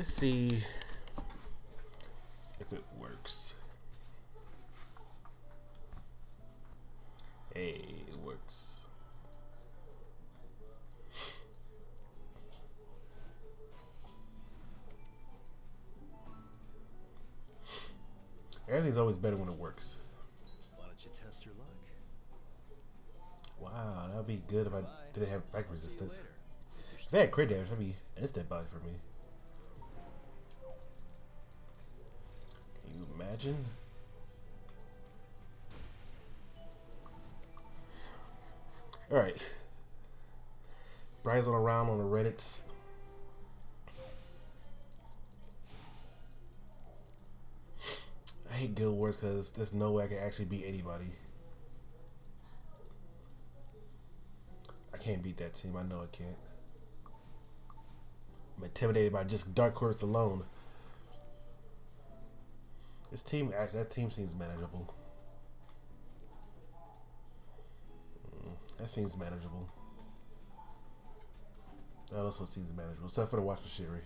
Let's see if it works. Hey, it works. Everything's always better when it works. Why don't you test your luck? Wow, that would be good if I didn't have fight resistance. If I had crit damage, that'd be instant buy for me. Can you imagine? Alright. Browsing around on the Reddits. I hate Guild Wars because there's no way I can actually beat anybody. I can't beat that team. I know I can't. I'm intimidated by just Dark Horse alone. That team seems manageable. That seems manageable. That also seems manageable, except for the Watch Machinery.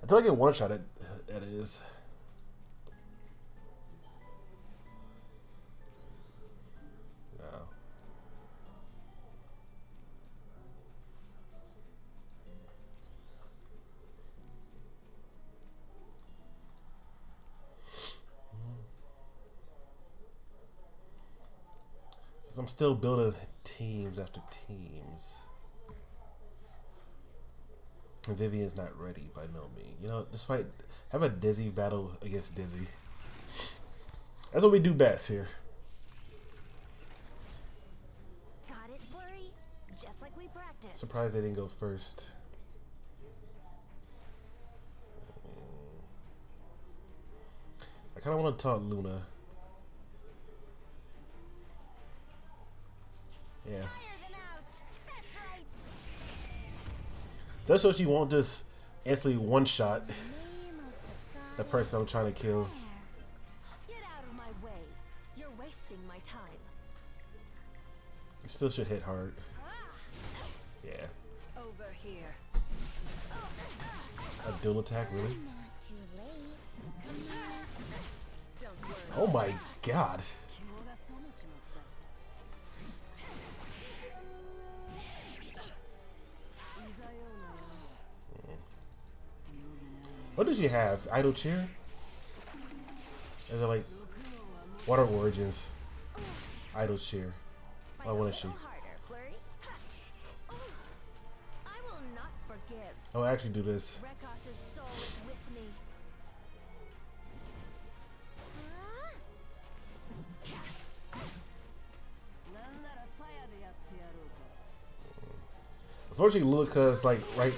Until I get one shot at it is. No. Since I'm still building teams after teams. Vivian's not ready by no means. You know, just fight. Have a Dizzy battle against Dizzy. That's what we do best here. Got it, Flurry? Just like we practiced. Surprised they didn't go first. I kind of want to taunt Luna. Yeah. Just so she won't just instantly one-shot the person I'm trying to kill. Get out of my way. You're wasting my time. You still should hit hard. Yeah. Over here. A dual attack, really? Not too late. Don't worry. Oh my god. What does she have? Idle Cheer? Is it like Water Origins? Idle Cheer. Oh, what is she? I will not forgive. I'll actually do this. Rekos' soul is with me. Unfortunately, Luca's like right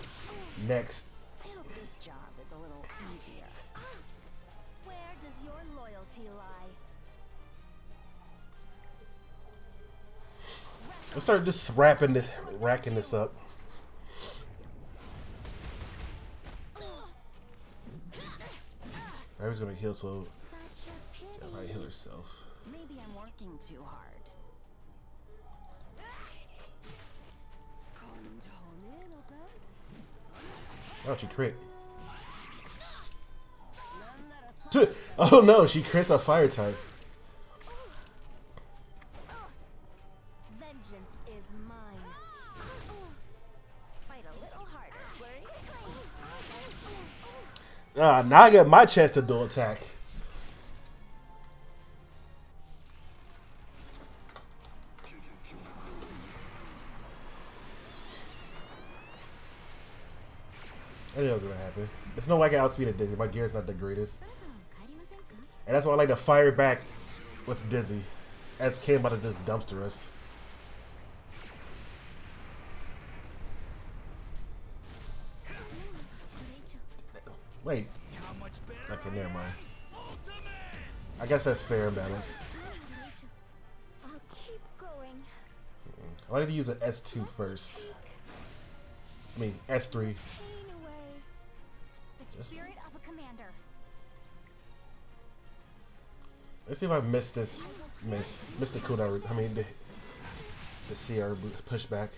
next. I hope this job is a little easier. Where does your loyalty lie? Let's start just racking this up. I was gonna heal, so Such a pity. she might heal herself. Maybe I'm working too hard. Oh, she crit. Oh no, she crits a fire type. Vengeance is mine. Fight a little harder, Flurry. Now I get my chance to dual attack. I knew that was gonna happen. There's no way I can outspeed a Dizzy. My gear's not the greatest. And that's why I like to fire back with Dizzy. As Kane about to just dumpster us. Wait. Okay, never mind. I guess that's fair and balanced. I'll keep going. I like to use an S2 first. I mean, S3. Pain away. The spirit of a commander. Let's see if I missed this. Missed the cooldown. I mean, The CR pushback.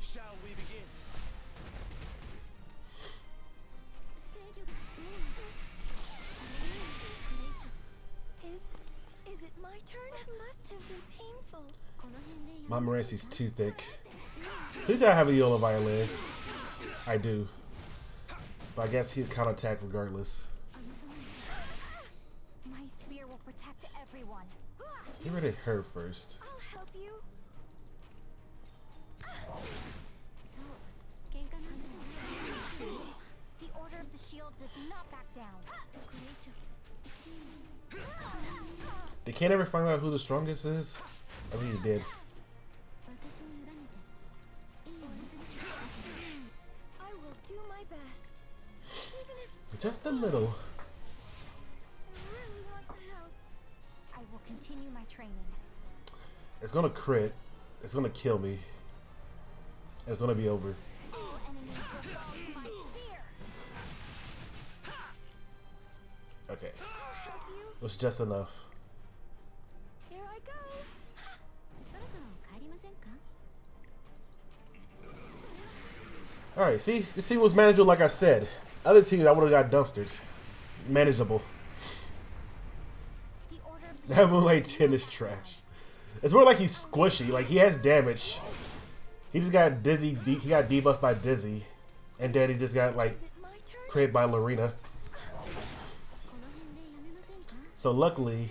Shall we begin? Is it my turn? That must have been painful. My Moranci's too thick. Please say I have a YOLO violin. I do. But I guess he'll counterattack regardless. My spear will protect everyone. Get rid of her first. I'll help you. The Order of the Shield does not back down. They can't ever find out who the strongest is? I think he did. I will do my best. Even if Just a little. I really want to help. I will continue my training. It's gonna crit. It's gonna kill me. It's gonna be over. All enemies will fall to my spear. Okay. I'll help you. It was just enough. Here I go. Alright, see? This team was manageable like I said. Other teams I would have got dumpsters. Manageable. The Order of the That Moonlight Chin is trash. It's more like he's squishy. Like, he has damage. He just got dizzy. He got debuffed by Dizzy. And then he just got, like, Is it my turn? created by Lorena. So luckily,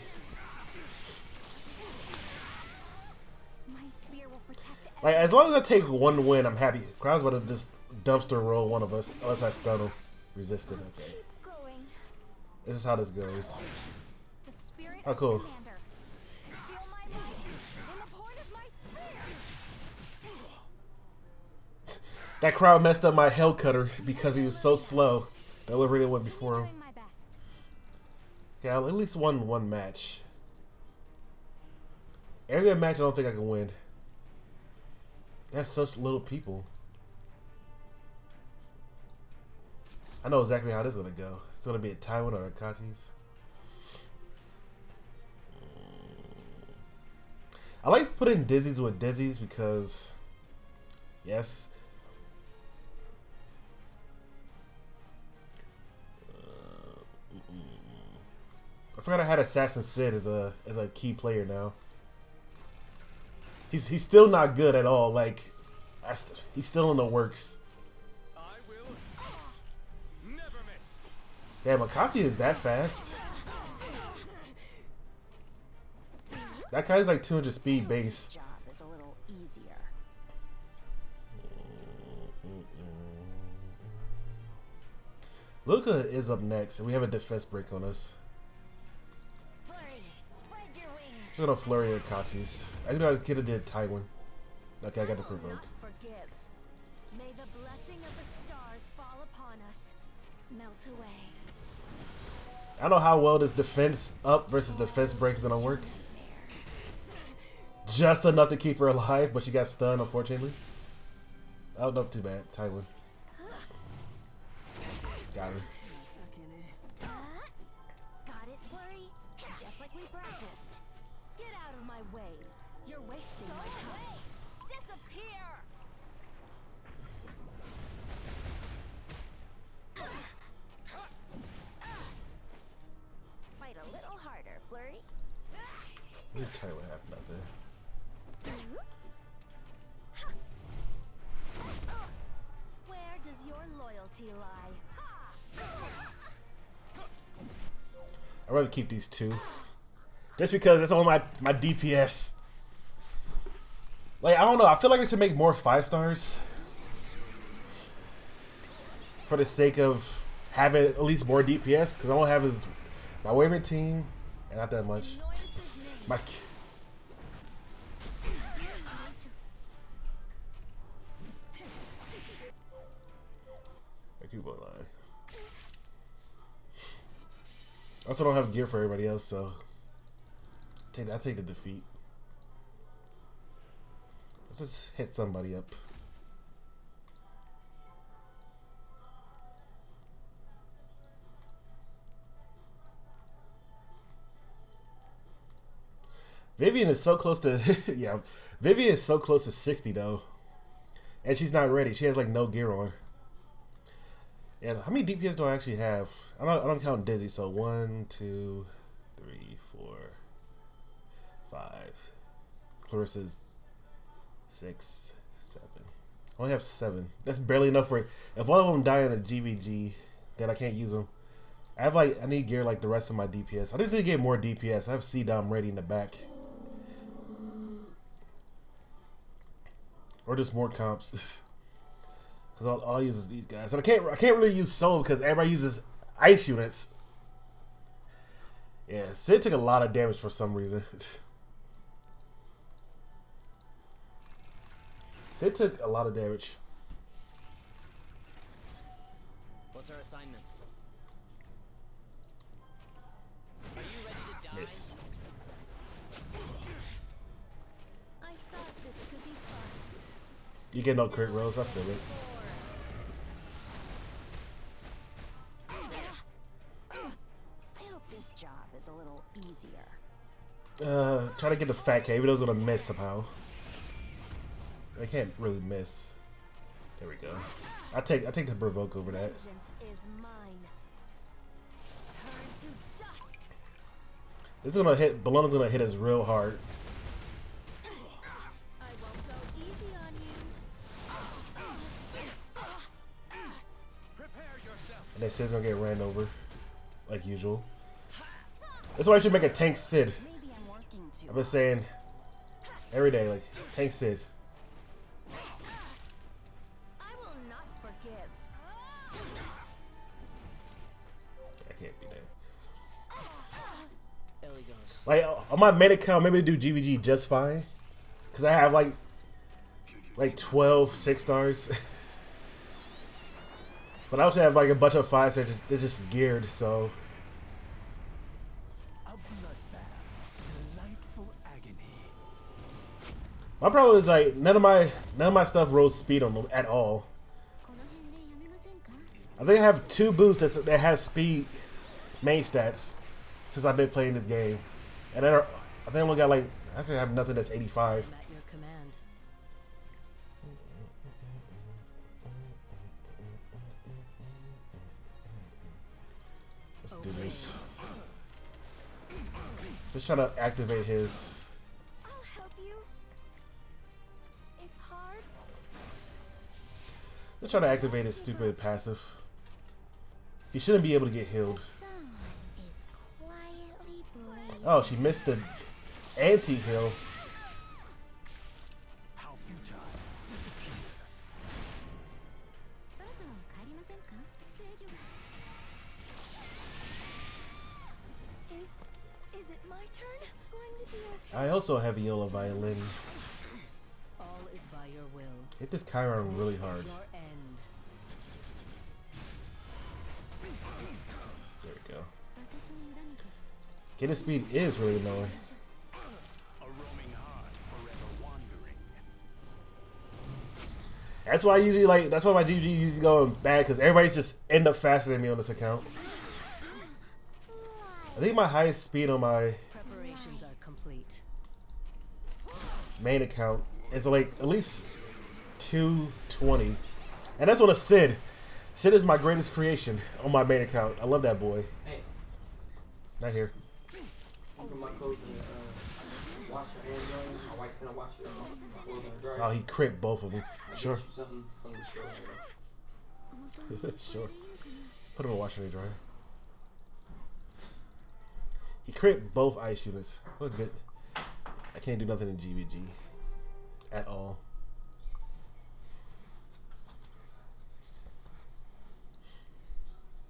My spear will protect like, as long as I take one win, I'm happy. Crowd's about to just dumpster roll one of us. Unless I stun him. Resisted. Okay. Keep going. This is how this goes. The spirit Oh, of cool. the commander. Feel my might in the point of my spear. That crowd messed up my hell cutter because he was so slow. Delivering it went before him. Doing my best. Okay, I at least won one match. Every other match I don't think I can win. That's such little people. I know exactly how this is gonna go. It's gonna be a Taiwan or a Kachi's. I like putting Dizzies with Dizzies because, yes. I forgot I had Assassin Sid as a key player now. He's still not good at all. Like, he's still in the works. I will never miss. Damn, Akathi is that fast. That guy's like 200 speed base. This job is a little easier. Luca is up next, and we have a defense break on us. Flurry, spread your wings. Just gonna flurry at Kachi's. I think I could have did Taiwan. Okay, I got the I will provoke. not forgive. May the blessing of the stars fall upon us. Melt away. I don't know how well this defense up versus defense break is gonna work. Just enough to keep her alive, but she got stunned, unfortunately. Oh, not too bad. Taiwan. Got her. Got it, Flurry? Just like we practiced. Get out of my way. You're wasting my time. Disappear! Fight a little harder, Flurry. Let me tell you what happened out there. Where does your loyalty lie? I'd rather keep these two. Just because it's on my DPS. Like, I don't know. I feel like I should make more 5 stars. For the sake of having at least more DPS. Because I don't have my favorite team. And not that much. Noise his name. My... I keep on lying. I also don't have gear for everybody else, so I take the defeat. Let's just hit somebody up. Vivian is so close to yeah. Vivian is so close to 60 though, and she's not ready. She has like no gear on. Yeah, how many DPS do I actually have? I don't count Dizzy. So 1, 2, 3, 4, 5. Clarissa's 6, 7. I only have 7. That's barely enough for. If one of them die in a GvG, then I can't use them. I need gear like the rest of my DPS. I need to get more DPS. I have C-Dom ready in the back. Or just more comps. Because all I use is these guys. And I can't really use Soul because everybody uses ice units. Yeah, Sid took a lot of damage for some reason. Sid took a lot of damage. What's our assignment? Are you ready to die? Miss. I thought this could be fun. You get no crit rolls, I feel it. I hope this job is a little easier. Try to get the fat K, even though it's gonna miss somehow. I can't really miss. There we go. I take the provoke over that. Vengeance is mine. Turn to dust. This is gonna hit. Bologna's gonna hit us real hard. I won't go easy on you. Prepare yourself. And then Sid's gonna get ran over, like usual. That's why I should make a tank Sid. Maybe I'm working too I've been saying every day, like tank Sid. I will not forgive. I can't be that. Ellie goes. Like on my main account, maybe do GvG just fine, cause I have like 12 6-stars. But I also have like a bunch of 5-stars. They're just geared, so. A bloodbath, delightful agony. My problem is like none of my stuff rolls speed on them at all. I think I have 2 boosts that has speed main stats since I've been playing this game, and then I think I only got like I actually have nothing that's 85. I'm at your command. Let's do this. Just trying to activate his. I'll help you. It's hard. Just trying to activate his stupid passive. He shouldn't be able to get healed. Dawn is quietly blazing. Oh, she missed the anti-heal. How futile. Disappear. Is it my turn? It's going to be okay. I also have Viola Violin. All is by your will. Hit this Chiron really hard. Your end. There we go. Getting speed is really annoying. A roaming heart, forever wandering. That's why I usually like. That's why my GG usually going bad because everybody's just end up faster than me on this account. I think my highest speed on my Preparations are complete. main account is like at least 220, and that's on a Sid. Sid is my greatest creation on my main account. I love that boy. Hey, Not here. open my clothes and wash your hands on. My wife's gonna wash your clothes in the dryer. Oh, he crit both of them. I'll Sure, get you something from the store. sure. Put him in a washer and dryer. He crit both ice units. What good. I can't do nothing in GvG at all.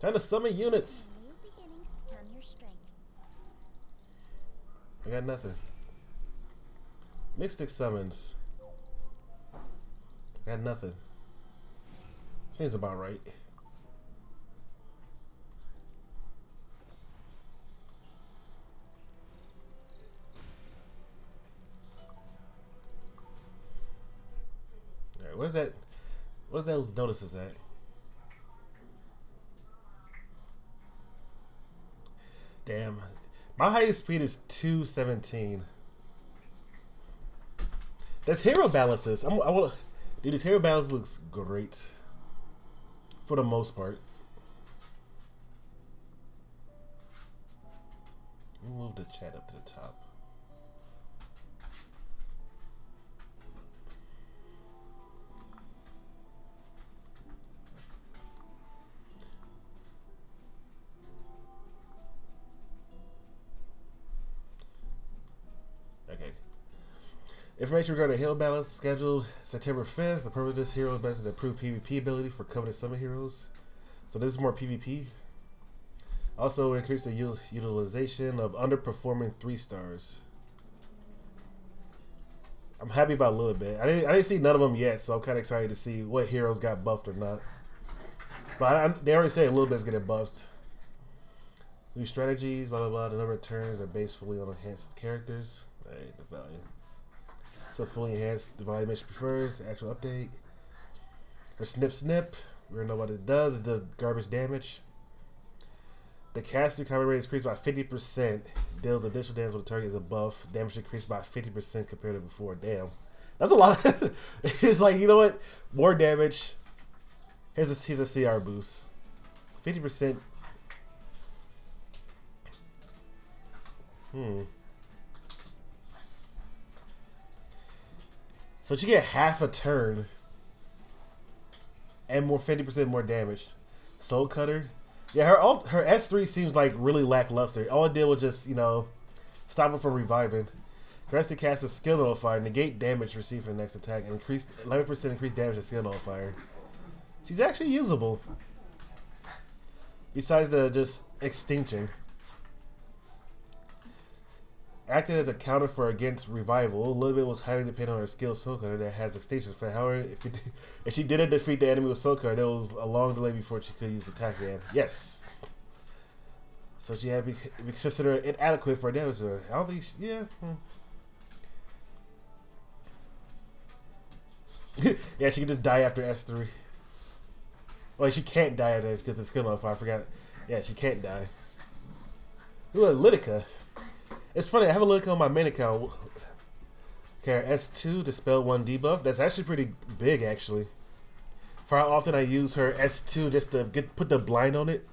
Time to summon units. New beginnings become your strength. I got nothing. Mystic summons. I got nothing. Seems about right. Alright, where's that? Where's those notices at? Damn. My highest speed is 217. That's hero balances. I want, dude. This hero balance looks great for the most part. Let me move the chat up to the top. Okay. Information regarding hero balance scheduled September 5th. The purpose of this hero is to improve PvP ability for Covenant Summon heroes. So this is more PvP. Also increase the utilization of underperforming 3 stars. I'm happy about a little bit. I didn't see none of them yet, so I'm kind of excited to see what heroes got buffed or not. But they already say a little bit's getting buffed. New strategies, blah blah blah. The number of turns are based fully on enhanced characters. Right, the value. So fully enhanced, the value mission prefers. Actual update. For snip snip, we don't know what it does. It does garbage damage. The caster combat rate is increased by 50%. Deals additional damage when the target is a buff. Damage increased by 50% compared to before. Damn. That's a lot. It's like, you know what? More damage. Here's a CR boost. 50%. So you get half a turn. And more 50% more damage. Soul Cutter. Yeah, her S3 seems like really lackluster. All it did was just, you know, stop it from reviving. Grants the caster's skill nullifier, negate damage received from the next attack, and 11% increased damage to skill nullifier. She's actually usable. Besides the just extinction. Acted as a counter for against revival. A little bit was highly dependent on her skill Soul Cutter that has extinction effect. However, if she didn't defeat the enemy with Soul Cutter, there was a long delay before she could use the attack again. Yes. So she had to be considered inadequate for damage. I don't think yeah. Yeah, she can just die after S3. Well, she can't die after that because it's skill off. I forgot. Yeah, she can't die. Ooh, Litica. It's funny, I have a look on my main account. Okay, S2, Dispel 1 debuff. That's actually pretty big, actually. For how often I use her S2 just to put the blind on it.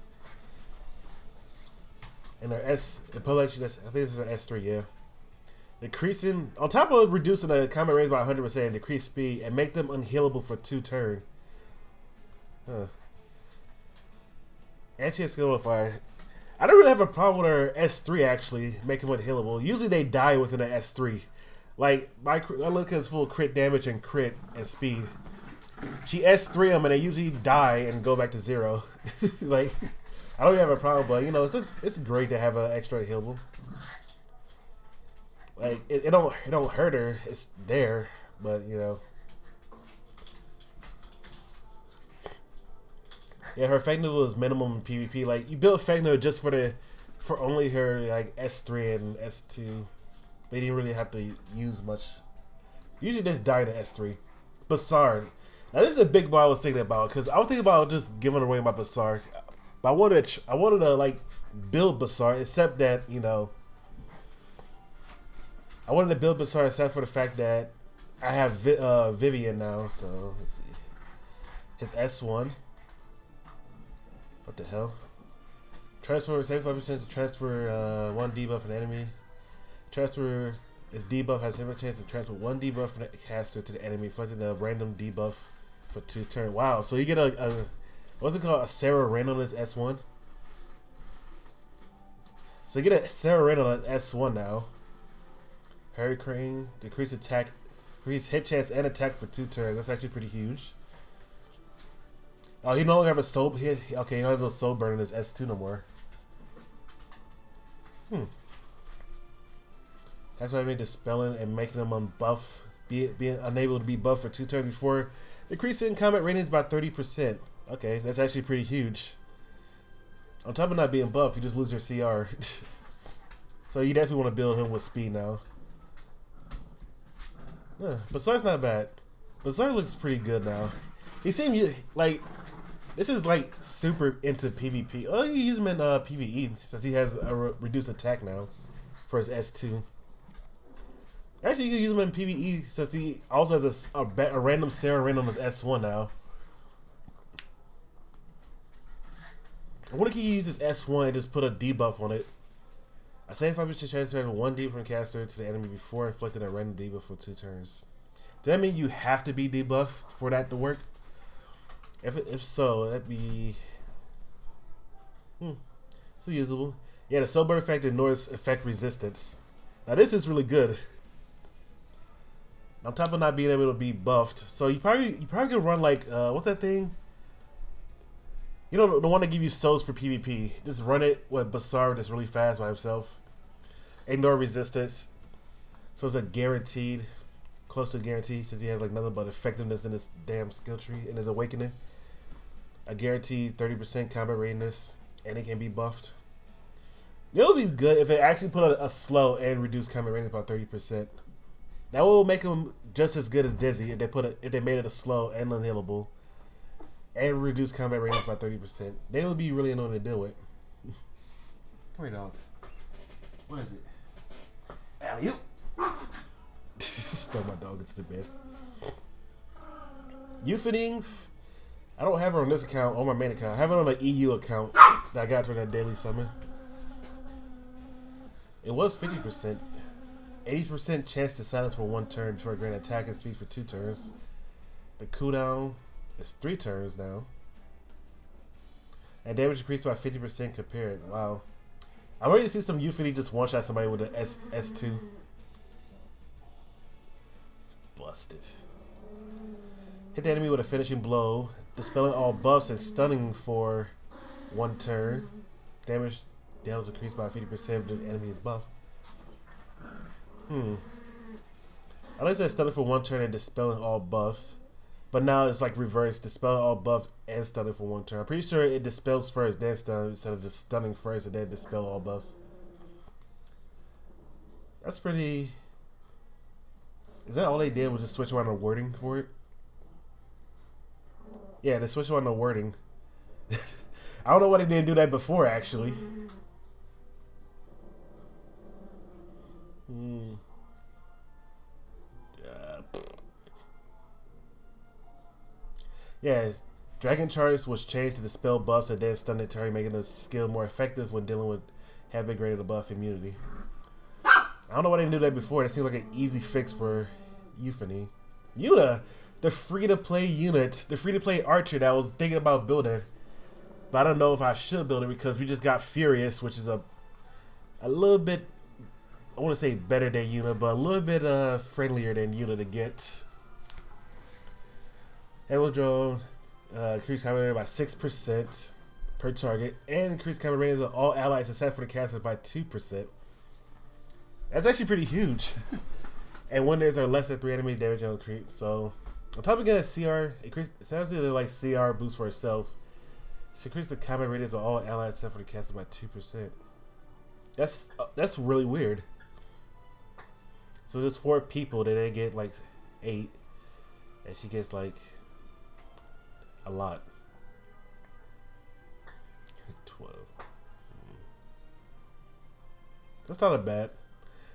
And her I think this is her S3, yeah. Decreasing, on top of reducing the combat range by 100% and decrease speed, and make them unhealable for 2 turns. Huh. And she has skill modifier. I don't really have a problem with her S3 actually, making them unhealable. Usually they die within an S3. Like, I look at it's full crit damage and crit and speed. She S3 them and they usually die and go back to 0. Like, I don't even have a problem, but you know, it's great to have an extra healable. Like, it don't hurt her, it's there, but you know. Yeah, her effectiveness was minimum in PvP. Like, you built effectiveness just for only her like S3 and S2. They didn't really have to use much. Usually just die to S3. Bassard. Now this is the big bar I was thinking about, because I was thinking about just giving away my Bassard. But I wanted to like build Bassard, except that, you know, I wanted to build Bassard except for the fact that I have Vivian now. So let's see. His S1. What the hell? Transfer 75% to transfer 1 debuff from the enemy. Transfer is debuff has a chance to transfer 1 debuff from the caster to the enemy, reflecting the random debuff for 2 turns. Wow, so you get a what's it called? A Sarah randomness S1. So you get a Sarah randomness S1 now. Hurricane, decrease attack, increase hit chance and attack for 2 turns. That's actually pretty huge. Oh, he no longer have a soul. Okay, he don't have no soul burn in his S2 no more. That's why I made dispelling and making them unbuff, being unable to be buffed for 2 turns before, decreasing combat ratings by 30%. Okay, that's actually pretty huge. On top of not being buffed, you just lose your CR. So you definitely want to build him with speed now. Bassard's not bad. Bassard looks pretty good now. He seemed like. This is like super into PvP. Oh, you use him in PvE since he has a reduced attack now for his S2. Actually, you can use him in PvE since he also has a random Sarah Ren on his S1 now. I wonder if you use his S1 and just put a debuff on it. I say if I wish to transfer one debuff from caster to the enemy before inflicting a random debuff for 2 turns. Does that mean you have to be debuffed for that to work? If so, that'd be so usable. Yeah, the sober effect ignores effect resistance. Now this is really good. On top of not being able to be buffed, so you probably could run like what's that thing? You know, the one that give you souls for PvP. Just run it with Basar that's really fast by himself. Ignore resistance. So it's a guaranteed, close to guaranteed, since he has like nothing but effectiveness in his damn skill tree in his awakening. A guaranteed 30% combat readiness, and it can be buffed. It would be good if it actually put a slow and reduce combat readiness by 30%. That will make him just as good as Dizzy if they made it a slow and unhealable. And reduce combat readiness by 30%. They would be really annoying to deal with. Come here, dog. What is it? Alley-oop. Throw my dog into the bed. Euphoning. I don't have her on this account, on my main account. I have it on the EU account that I got for that daily summon. It was 50%. 80% chance to silence for 1 turn before grant attack and speed for 2 turns. The cooldown is 3 turns now. And damage increased by 50% compared. Wow. I already see some Euphony just one-shot somebody with an S2. It's busted. Hit the enemy with a finishing blow. Dispelling all buffs and stunning for 1 turn. Damage increased by 50% if the enemy is buffed. I like that stunning for 1 turn and dispelling all buffs. But now it's like reverse, dispelling all buffs and stunning for 1 turn. I'm pretty sure it dispels first, then stun, instead of just stunning first and then dispel all buffs. That's pretty... Is that all they did was just switch around the wording for it? Yeah, they switched around the wording. I don't know why they didn't do that before, actually. Yeah, Dragon Charge was changed to dispel buffs and then stun the turn, making the skill more effective when dealing with having greater the buff immunity. I don't know why they didn't do that before. It seems like an easy fix for Euphony. Yuna, the free-to-play unit, the free-to-play archer that I was thinking about building. But I don't know if I should build it because we just got Furious, which is a little bit, I want to say better than Yuna, but a little bit friendlier than Yuna to get. Arrow drone, increase combat rating by 6% per target, and increase combat ratings of all allies except for the caster by 2%. That's actually pretty huge. And when there's less than 3 enemy damage on increase, so on top of getting a CR, increase essentially like CR boost for itself. She increase the combat ratings of all allies except for the caster by 2%. That's really weird. So there's 4 people that they get like 8, and she gets like a lot. 12. That's not a bad.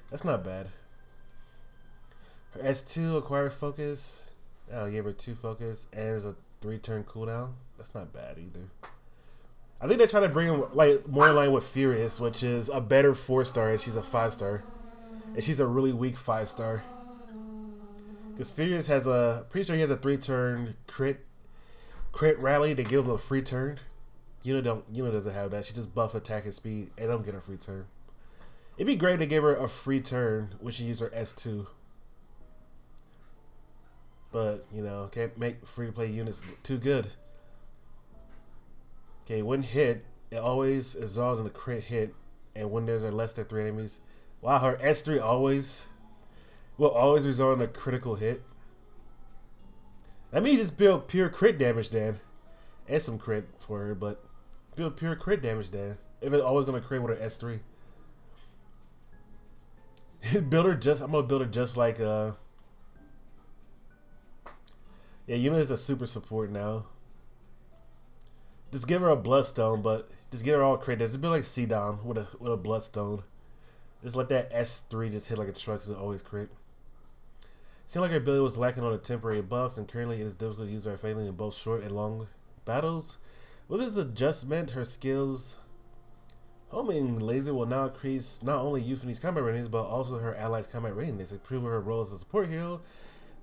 That's not bad. Her S2 acquired focus. I gave her 2 focus and a 3-turn cooldown. That's not bad either. I think they're trying to bring him like more in line with Furious, which is a better 4-star and she's a 5-star. And she's a really weak 5-star. Because Furious has pretty sure he has a 3-turn crit rally to give him a free turn. Yuna doesn't have that. She just buffs attack and speed and don't get a free turn. It'd be great to give her a free turn when she uses her S2. But, you know, can't make free-to-play units too good. Okay, when hit, it always resolves in a crit hit. And when there's less than 3 enemies. Wow, her S3 will always result in a critical hit. That means just build pure crit damage then. And some crit for her, but build pure crit damage then. If it's always gonna crit with her S3. I'm gonna build her just like yeah, Yuna is a super support now. Just give her a bloodstone, but just get her all crit. Just build like C-Dom with a bloodstone. Just let that S3 just hit like a truck, so it always crit. Seemed like her ability was lacking on a temporary buff, and currently it is difficult to use her failing in both short and long battles. With this adjustment, her skills homing laser will now increase not only Euphony's combat ratings, but also her allies' combat ratings, improving her role as a support hero.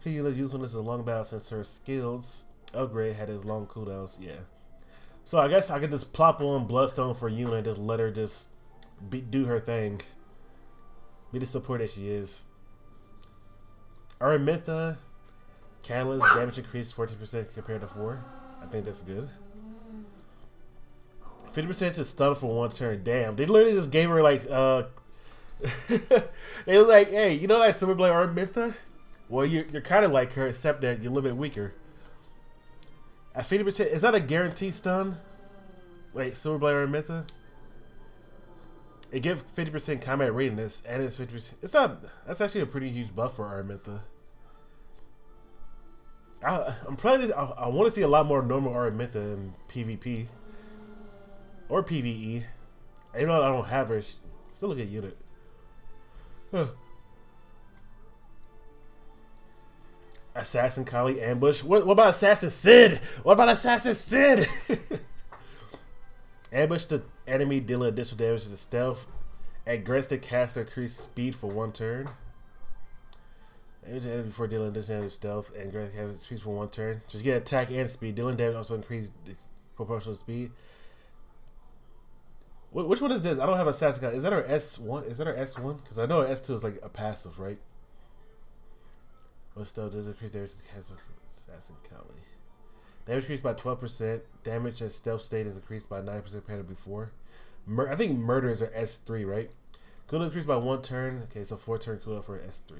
She uses usefulness in long battle since her skills upgrade had its long cooldowns. Yeah. So I guess I could just plop on Bloodstone for Yuna and just let her just do her thing. Be the support that she is. Araminta, Catalyst, damage increased 14% compared to 4. I think that's good. 50% to stun for 1 turn. Damn, they literally just gave her like, they was like, hey, you know that Silver Blade Araminta? Well, you're kind of like her, except that you're a little bit weaker. At 50%, is that a guaranteed stun? Wait, Silver Blade Araminta? It gives 50% combat readiness, and it's 50%. It's not. That's actually a pretty huge buff for Araminta. I'm playing this. I want to see a lot more normal Araminta in PvP or PvE. Even though I don't have her, she's still a good unit. Huh. Assassin Kali ambush. What about Assassin Sid? What about Assassin Sid? Ambush the enemy, dealing additional damage to the stealth. And grants the caster increased speed for 1 turn. Damage the enemy before dealing additional damage to stealth. And grants the caster speed for 1 turn. Just get attack and speed. Dealing damage also increase the proportional speed. Which one is this? I don't have Assassin Kali. Is that our S1? Is that our S1? Because I know S2 is like a passive, right? But still, does increase damage to the caster Assassin Kali. Damage increased by 12%. Damage at stealth state is increased by 9% compared to before. I think murders are S3, right? Cooldown increased by 1 turn. Okay, so 4 turn cooldown for S3.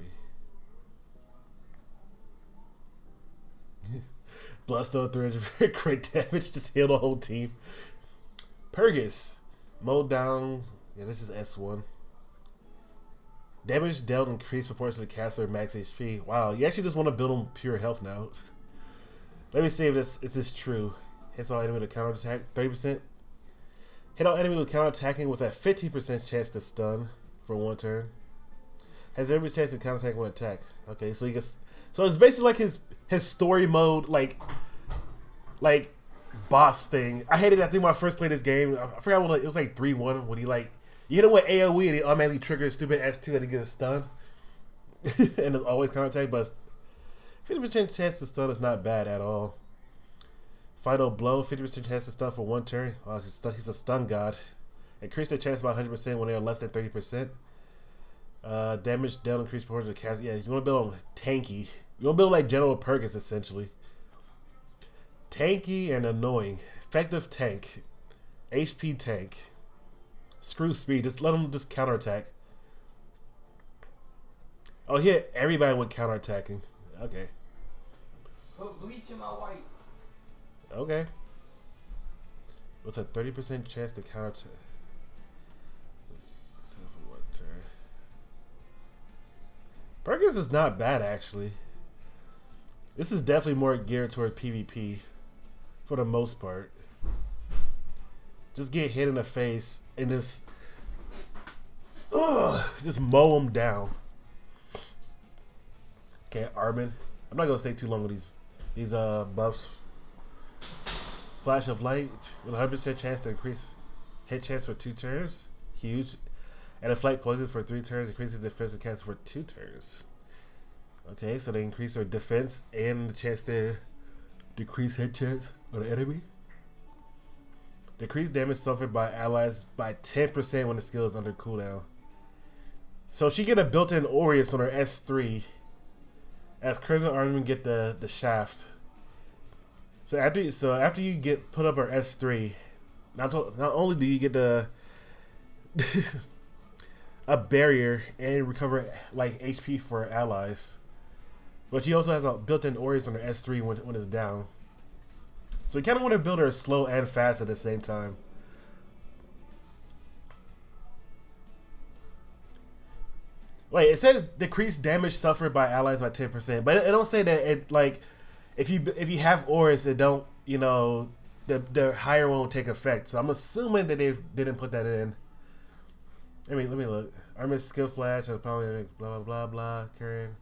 Bloodstone 300 crit damage, just heal the whole team. Purgus. Mowed down. Yeah, this is S1. Damage dealt increased proportionally to caster max HP. Wow, you actually just want to build on pure health now. Let me see if this is true. Hits all enemy with a counterattack. 30%. Hit all enemy with counterattacking with a 15% chance to stun for 1 turn. Has every chance to counterattack when attacked. Okay, so he gets. So it's basically like his story mode, like boss thing. I hated it. I think when I first played this game, I forgot what it was like 3-1 when he like you hit him with AOE and he automatically triggers stupid S2 and he gets stunned. And it's always counterattack, but 50% chance to stun is not bad at all. Final blow, 50% chance to stun for 1 turn. Oh, he's a stun god. Increase their chance by 100% when they are less than 30%. Damage down increase proportion to cast. Yeah, you want to build on tanky. You want to build like General Purgus essentially. Tanky and annoying. Effective tank. HP tank. Screw speed. Just let them just counterattack. Oh, yeah, everybody with counterattacking. Okay. Put bleach in my whites. Okay. What's a 30% chance to counter? Purgus is not bad actually. This is definitely more geared toward PvP for the most part. Just get hit in the face and just mow them down. Okay, Armin. I'm not gonna stay too long with these buffs. Flash of light with 100% chance to increase hit chance for 2 turns. Huge. And a flight poison for 3 turns, increasing defense and cast for 2 turns. Okay, so they increase their defense and the chance to decrease hit chance on the enemy. Decrease damage suffered by allies by 10% when the skill is under cooldown. So she get a built-in Aureus on her S3. As Crimson Armin get the shaft. So after you get put up her S3, not only do you get the a barrier and recover like HP for allies, but she also has a built-in Aureus on her S3 when it's down. So you kind of want to build her slow and fast at the same time. Wait, it says decrease damage suffered by allies by 10%, but it don't say that it like if you have Aureus, it don't, you know, the higher one will take effect. So I'm assuming that they didn't put that in. Let me look. Armor skill flash, blah blah blah blah. Carrying.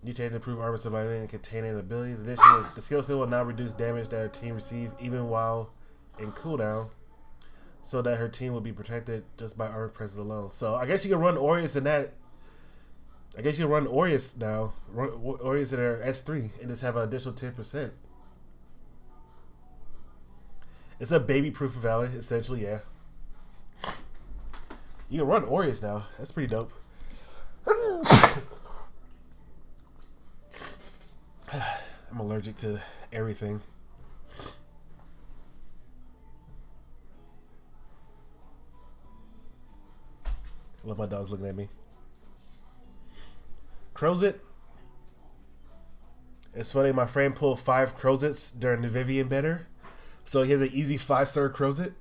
New change improve armor surviving and containing abilities. Additionally, the skill set will now reduce damage that her team receives even while in cooldown, so that her team will be protected just by armor presence alone. So I guess you can run Aureus in that. I guess you can run Aureus now. Run Aureus in her S3 and just have an additional 10%. It's a baby proof of valor, essentially, yeah. You can run Aureus now. That's pretty dope. I'm allergic to everything. I love my dogs looking at me. Crozet. It's funny, my friend pulled 5 Crozets during the Vivian banner. So he has an easy 5-star Crozet.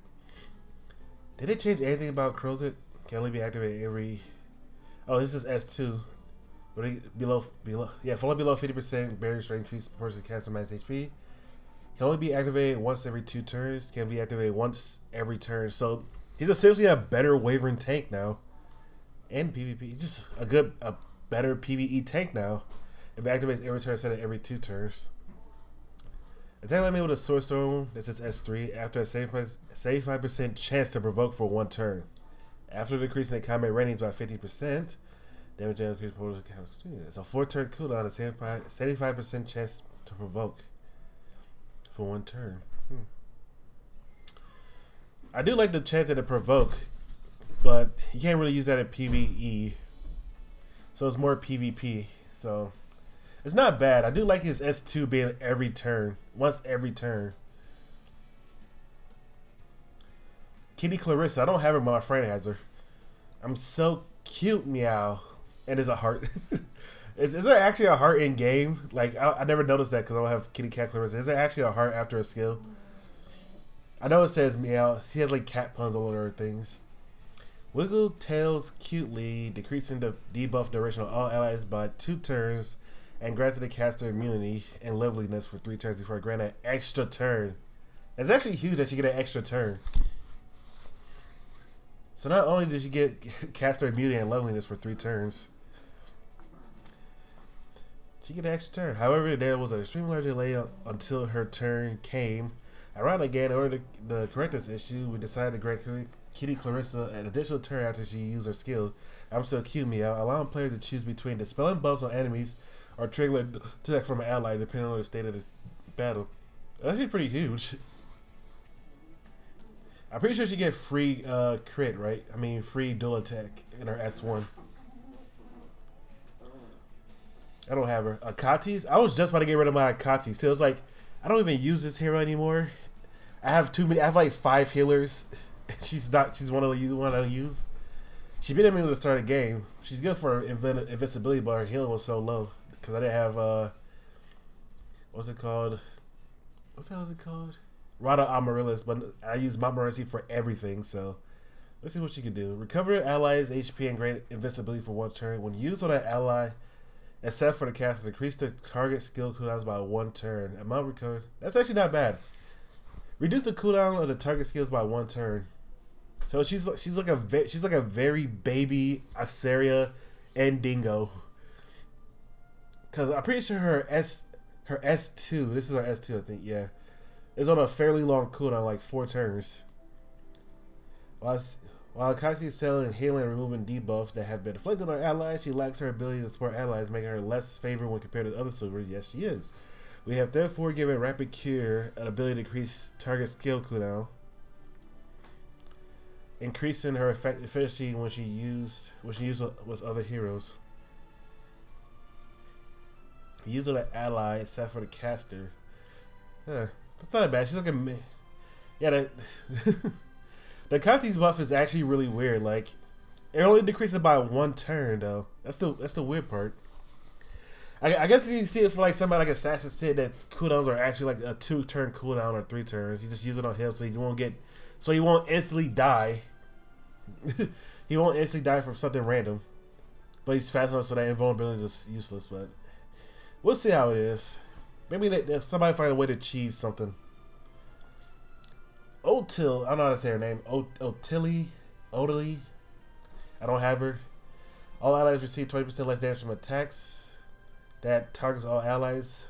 Did they change anything about Crozet? Can only be activated every... Oh, this is S2. Below, yeah, falling below 50% barriers for increased person caster max HP. Can only be activated once every 2 turns. Can be activated once every turn. So he's essentially a better wavering tank now. And PvP. Just a better PvE tank now. It activates every turn instead of every 2 turns. Attack enemy with a sword stone. This is S3. After a 75% chance to provoke for 1 turn. After decreasing the combat ratings by 50%, damage and increased portal counts. It's a 4-turn cooldown. A 75% chance to provoke for 1 turn. I do like the chance to provoke, but you can't really use that in PvE. So it's more PvP. So it's not bad. I do like his S2 being every turn. Once every turn. Kitty Clarissa. I don't have her, but my friend has her. I'm so cute, meow. And there's a heart. is there actually a heart in game? Like, I never noticed that because I don't have Kitty Cat Clarissa. Is there actually a heart after a skill? I know it says meow. She has like cat puns all over her things. Wiggle tails cutely, decreasing the debuff duration of all allies by 2 turns, and granted the caster immunity and loveliness for 3 turns before granting an extra turn. It's actually huge that you get an extra turn. So not only did you get caster immunity and loveliness for 3 turns, she get an extra turn. However, there was an extremely large delay until her turn came. Around again, in order to correct this issue, we decided to grant Kitty Clarissa an additional turn after she used her skill. I'm so cute, meow, allowing players to choose between dispelling buffs on enemies or triggering attack from an ally depending on the state of the battle. That's actually pretty huge. I'm pretty sure she get free crit, right? I mean, free dual attack in her S1. I don't have her. Akatis? I was just about to get rid of my Akatis. So it's like, I don't even use this hero anymore. I have too many. I have like 5 healers. She's one of the one I use. She beat me to start a game. She's good for invincibility, but her healing was so low because I didn't have what's it called? What the hell is it called? Rada Amaryllis, but I use Montmorency for everything. So let's see what she can do. Recover allies' HP and grant invincibility for 1 turn. When used on an ally, except for the caster, decrease the target skill cooldowns by 1 turn. Amount recovered. That's actually not bad. Reduce the cooldown of the target skills by 1 turn. So she's like a very baby Asaria and Dingo. Cause I'm pretty sure her S2. This is her S2, I think. Yeah, is on a fairly long cooldown, like 4 turns. While Kasi is selling healing and removing debuffs that have been inflicted on allies, she lacks her ability to support allies, making her less favored when compared to other silvers. Yes, she is. We have therefore given Rapid Cure an ability to increase target skill cooldown, increasing her efficiency when she used with other heroes. Use on an ally except for the caster. That's not bad. She's like a the the Kanti's buff is actually really weird. Like, it only decreases by 1 turn though. That's the weird part. I guess you see it for like somebody like Assassin's said that cooldowns are actually like a 2-turn cooldown or 3 turns. You just use it on him so you won't instantly die. He won't instantly die from something random. But he's fast enough so that invulnerability is useless. But we'll see how it is. Maybe somebody find a way to cheese something. Otil, I don't know how to say her name. Otili. I don't have her. All allies receive 20% less damage from attacks. that targets all allies.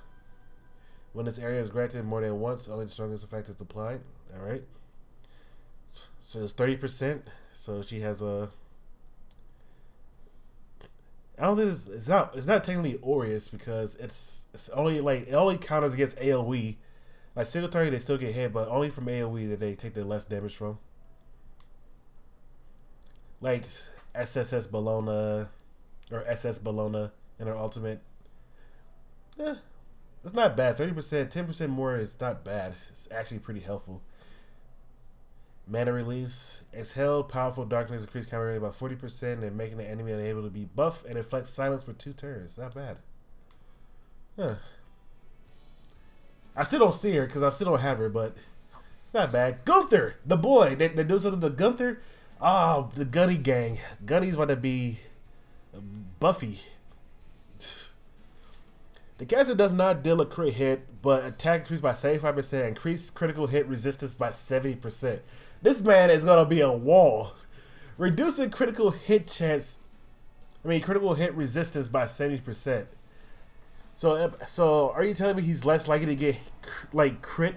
When this area is granted more than once, only the strongest effect is applied. Alright. So it's 30%. So she has a... I don't think it's not technically Aureus because it's only like it only counters against AoE. Like single target they still get hit, but only from AoE that they take the less damage from. Like SSS Bologna or SS Bologna in her ultimate. Yeah, it's not bad. 30%, 10% more is not bad. It's actually pretty helpful. Mana release. Exhale powerful darkness, increase counter rate by 40% and making the enemy unable to be buffed and inflict silence for 2 turns. Not bad. Huh. I still don't see her because I still don't have her, but it's not bad. Gunther, the boy. They do something to Gunther. Oh, the Gunny gang. Gunny's about to be Buffy. The caster does not deal a crit hit, but attack increased by 75%, increased critical hit resistance by 70%. This man is gonna be a wall. Reducing critical hit critical hit resistance by 70%. So are you telling me he's less likely to get like crit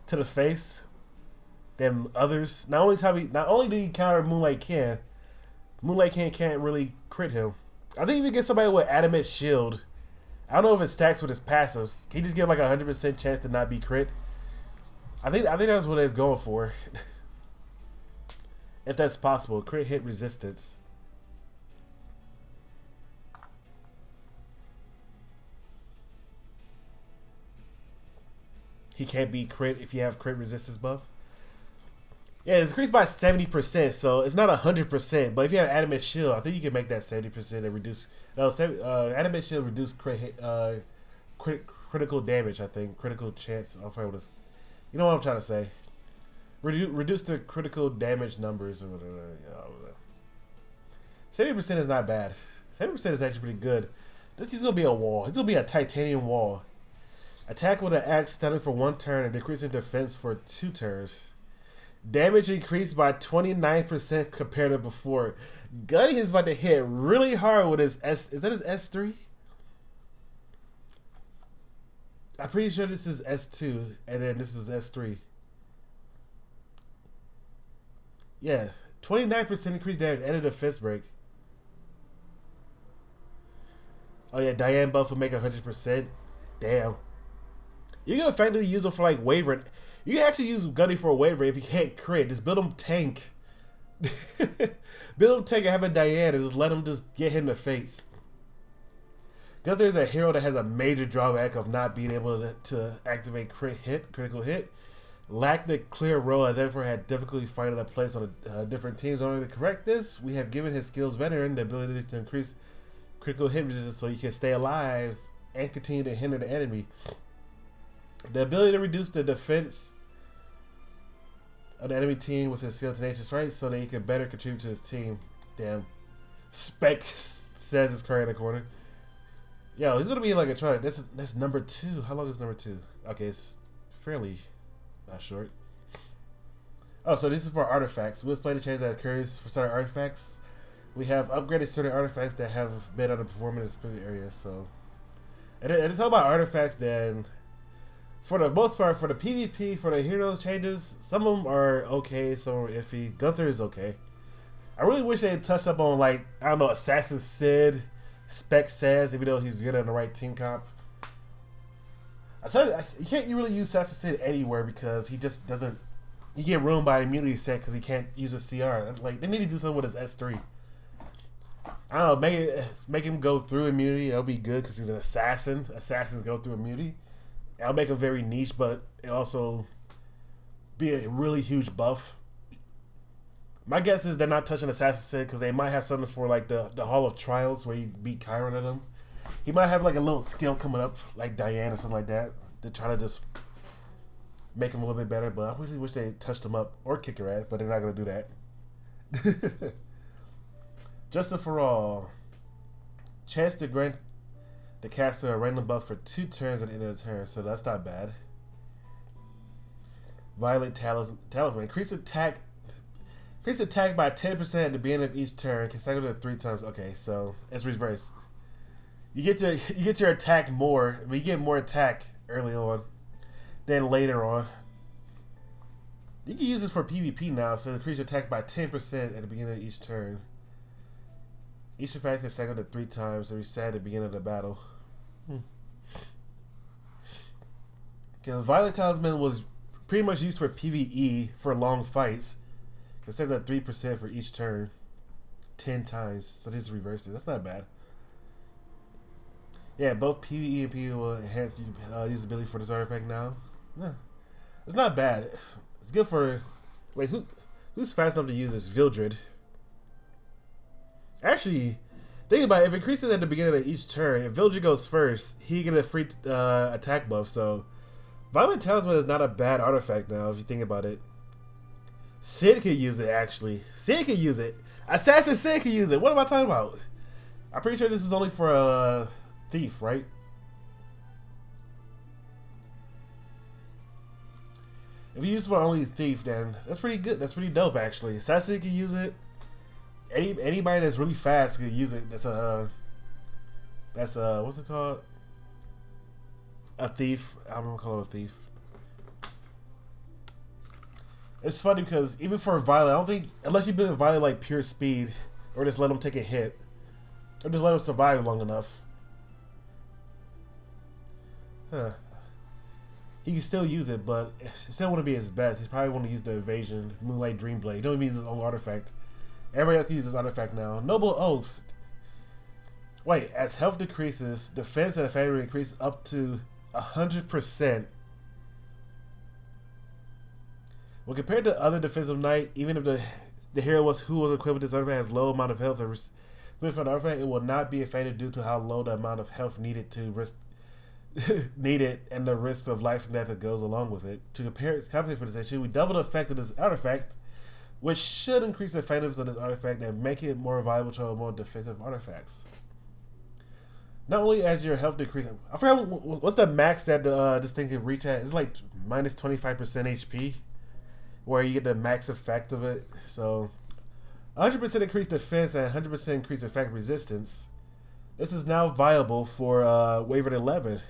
to the face than others? Not only did he counter Moonlight Ken can't really crit him. I think if you get somebody with Adamant Shield, I don't know if it stacks with his passives. Can he just get like 100% chance to not be crit? I think that's what it's going for. If that's possible, crit hit resistance. He can't be crit if you have crit resistance buff. Yeah, it's increased by 70%, so it's not 100%. But if you have Adamant Shield, I think you can make that 70% and reduce. No, Adamant Shield reduce critical damage. I think critical chance. I'll find what it's. You know what I'm trying to say. Reduce the critical damage numbers or whatever. 70% is not bad. 70% is actually pretty good. This is gonna be a wall. It's gonna be a titanium wall. Attack with an axe stunning for 1 turn and decreasing defense for 2 turns. Damage increased by 29% compared to before. Gunny is about to hit really hard with his S. Is that his S3? I'm pretty sure this is S2 and then this is S3. Yeah, 29% increased damage and a defense break. Oh yeah, Diane buff will make 100%. Damn. You can effectively use him for like wavering. You can actually use Gunny for a waiver if you can't crit. Just build him tank. Build him tank and have a Diane and just let him just get hit in the face. Gunther is a hero that has a major drawback of not being able to activate critical hit. Lacked the clear role and therefore had difficulty finding a place on different teams. In order to correct this, we have given his skills veteran the ability to increase critical hit resistance so he can stay alive and continue to hinder the enemy. The ability to reduce the defense of the enemy team with his skill tenacious right so that he can better contribute to his team. Damn. Spec says it's current in the corner. Yo, he's gonna be like a try. That's number 2. How long is number 2? Okay, it's fairly not short. Oh, so this is for artifacts. We'll explain the change that occurs for certain artifacts. We have upgraded certain artifacts that have been underperforming in specific areas. So, and to talk about artifacts, then for the most part, for the PvP, for the heroes changes, some of them are okay, some are iffy. Gunther is okay. I really wish they had touched up on, like, I don't know, Assassin Sid, Spec says, even though he's good on the right team comp. You can't really use Assassin Sid anywhere because he just doesn't. You get ruined by immunity set because he can't use a CR. Like, they need to do something with his S3. I don't know, make him go through immunity. That'll be good because he's an assassin. Assassins go through immunity. That'll make him very niche, but it also be a really huge buff. My guess is they're not touching Assassin Sid because they might have something for like the Hall of Trials where you beat Chiron at him. He might have like a little skill coming up like Diane or something like that. They're trying to just make him a little bit better, but I really wish they touched him up or kick her ass, but they're not going to do that. Justice for all. Chance to grant the caster a random buff for 2 turns at the end of the turn, so that's not bad. Violate Talisman. Increase attack by 10% at the beginning of each turn, consecutive 3 times. Okay, so it's reversed. you get your attack more, but you get more attack early on than later on. You can use this for PvP now, so increase your attack by 10% at the beginning of each turn. Each effect is cycled 3 times and reset at the beginning of the battle. Because Violet Talisman was pretty much used for PvE for long fights. Instead of 3% for each turn. 10 times. So they just reversed it. That's not bad. Yeah, both PvE and PvE will enhance usability for this artifact now. Yeah. It's not bad. It's good for... Wait, who's fast enough to use this? Vildred. Actually, think about it. If it increases at the beginning of each turn, if Vildred goes first, he gets a free attack buff. So, Violet Talisman is not a bad artifact now, if you think about it. Sid could use it, actually. Sid could use it. Assassin Sid could use it. What am I talking about? I'm pretty sure this is only for a thief, right? If you use it for only thief, then that's pretty good. That's pretty dope, actually. Assassin can use it. Anybody that's really fast can use it. That's what's it called? A thief. I'm gonna call it a thief. It's funny because even for Violet, I don't think, unless you build Violet like pure speed, or just let him take a hit, or just let him survive long enough. He can still use it, but it still wouldn't be his best. He's probably want to use the evasion, Moonlight Dreamblade. He don't even use his own artifact. Everybody else can use this artifact now. Noble Oath. Wait, as health decreases, defense and effect increase up to 100%. When compared to other defensive knight, even if the hero who was equipped with this artifact has low amount of health and for the artifact, it will not be affected due to how low the amount of health needed to risk needed and the risk of life and death that goes along with it. To compensate for this issue, we double the effect of this artifact, which should increase the effectiveness of this artifact and make it more viable to more defensive artifacts. Not only as your health decreases, I forgot what's the max that this thing can reach at. It's like minus 25% HP, where you get the max effect of it. So 100% increased defense and 100% increased effect resistance. This is now viable for Wavered 11.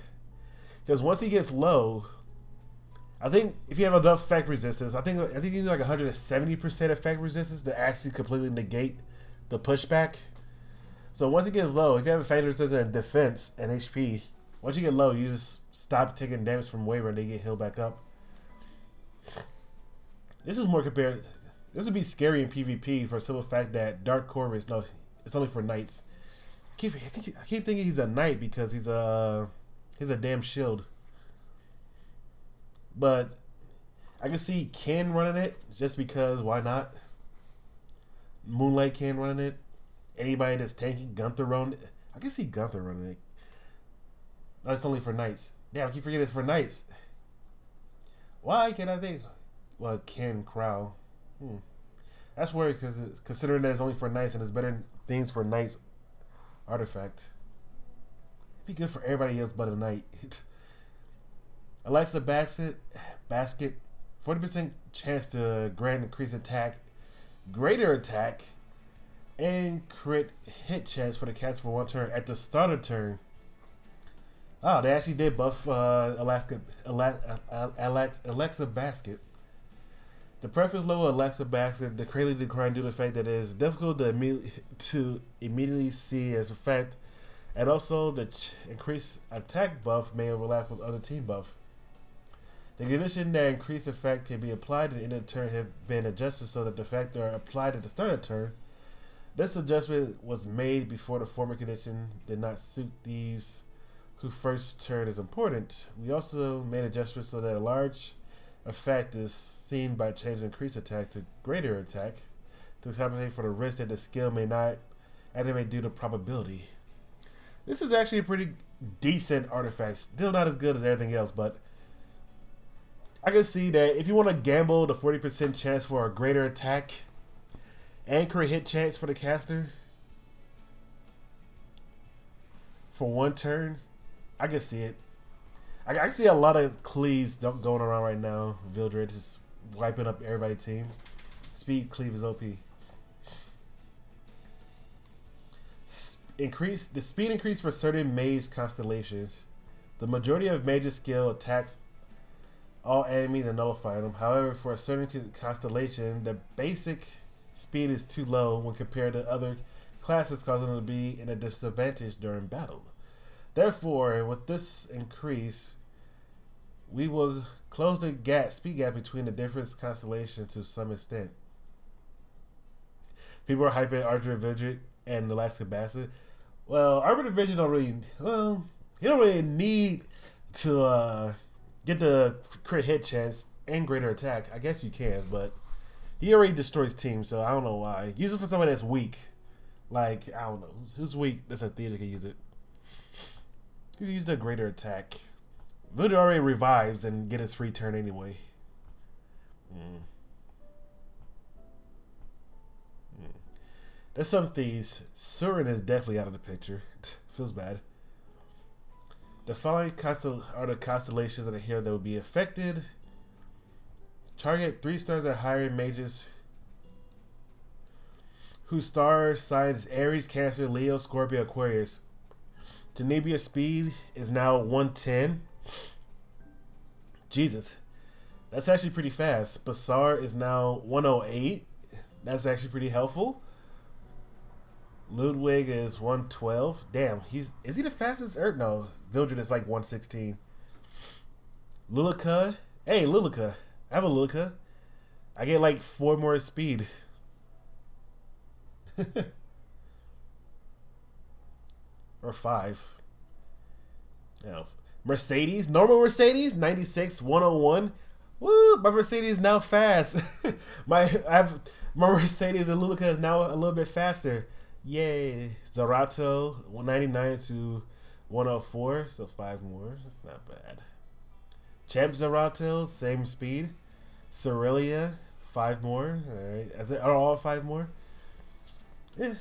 Because once he gets low, I think if you have enough effect resistance, I think you need like 170% effect resistance to actually completely negate the pushback. So once it gets low, if you have effect resistance and defense and HP, once you get low, you just stop taking damage from Waver and they get healed back up. This is more compared. This would be scary in PvP for the simple fact that Dark Corvus, no, it's only for knights. I keep thinking he's a knight because he's a damn shield. But I can see Ken running it just because why not? Moonlight Ken running it. Anybody that's tanking, Gunther running it. I can see Gunther running it. No, it's only for knights. Damn, I keep forgetting it's for knights. Why can't I think? Well, Ken Crow. That's weird because considering that it's only for knights and there's better things for knights artifact. It'd be good for everybody else but a knight. Alexa Basket, 40% chance to grant increased attack, greater attack, and crit hit chance for the cast for 1 turn at the start of turn. Oh, they actually did buff Alexa Basket. The preference level of Alexa Basket, the greatly declined due to the fact that it is difficult to immediately see its effect, and also the increased attack buff may overlap with other team buff. The condition that increased effect can be applied at the end of the turn have been adjusted so that the effects are applied at the start of the turn. This adjustment was made before the former condition did not suit thieves whose first turn is important. We also made adjustments so that a large effect is seen by changing increased attack to greater attack to compensate for the risk that the skill may not activate due to probability. This is actually a pretty decent artifact. Still not as good as everything else, but I can see that if you want to gamble the 40% chance for a greater attack and crit hit chance for the caster for 1 turn, I can see it. I can see a lot of cleaves going around right now. Vildred just wiping up everybody's team. Speed cleave is OP. The speed increase for certain mage constellations. The majority of mage's skill attacks all enemies and nullify them. However, for a certain constellation, the basic speed is too low when compared to other classes, causing them to be in a disadvantage during battle. Therefore, with this increase, we will close the speed gap between the different constellations to some extent. People are hyping Arbiter Vigil and the Last Bassett. Well, Arbiter Vigil don't really, you don't really need to get the crit hit chance and greater attack. I guess you can, but he already destroys teams, so I don't know why. Use it for somebody that's weak. Like, I don't know. Who's weak? That's a theater can use it. You use the greater attack. Voodoo already revives and get his free turn anyway. There's some thieves. Surin is definitely out of the picture. Feels bad. The following are the constellations of the hero that will be affected. Target 3 stars or higher mages whose star signs Aries, Cancer, Leo, Scorpio, Aquarius. Tenebria speed is now 110. Jesus. That's actually pretty fast. Basar is now 108. That's actually pretty helpful. Ludwig is 112. Damn, is he the fastest? No, Vildred is like 116. Lulika. Hey, Lulika. I have a Lulika. I get like 4 more speed. Or 5. Yeah. Mercedes. Normal Mercedes. 96. 101. Woo! My Mercedes is now fast. my Mercedes and Lulika is now a little bit faster. Yay. Zerato, 199 to 104, so 5 more. That's not bad. Champ Zerato, same speed. Cerelia, 5 more. Alright. Are all 5 more? Yeah.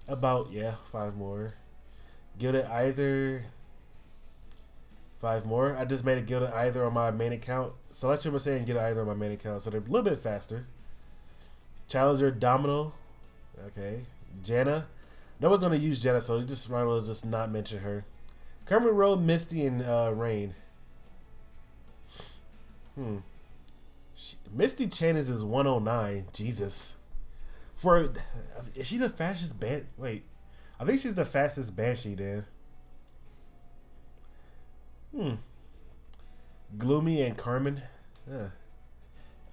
5 more. Gilded Either, 5 more. I just made a Gilded Either on my main account. Celestial Mercedes and Gilded Either on my main account, so they're a little bit faster. Challenger Domino. Okay. Janna. No one's gonna use Janna, so you just might as well just not mention her. Kermit Road, Misty, and Rain. Misty Chanis is 109. Jesus. Is she the fastest Wait, I think she's the fastest Banshee then. Gloomy and Carmen.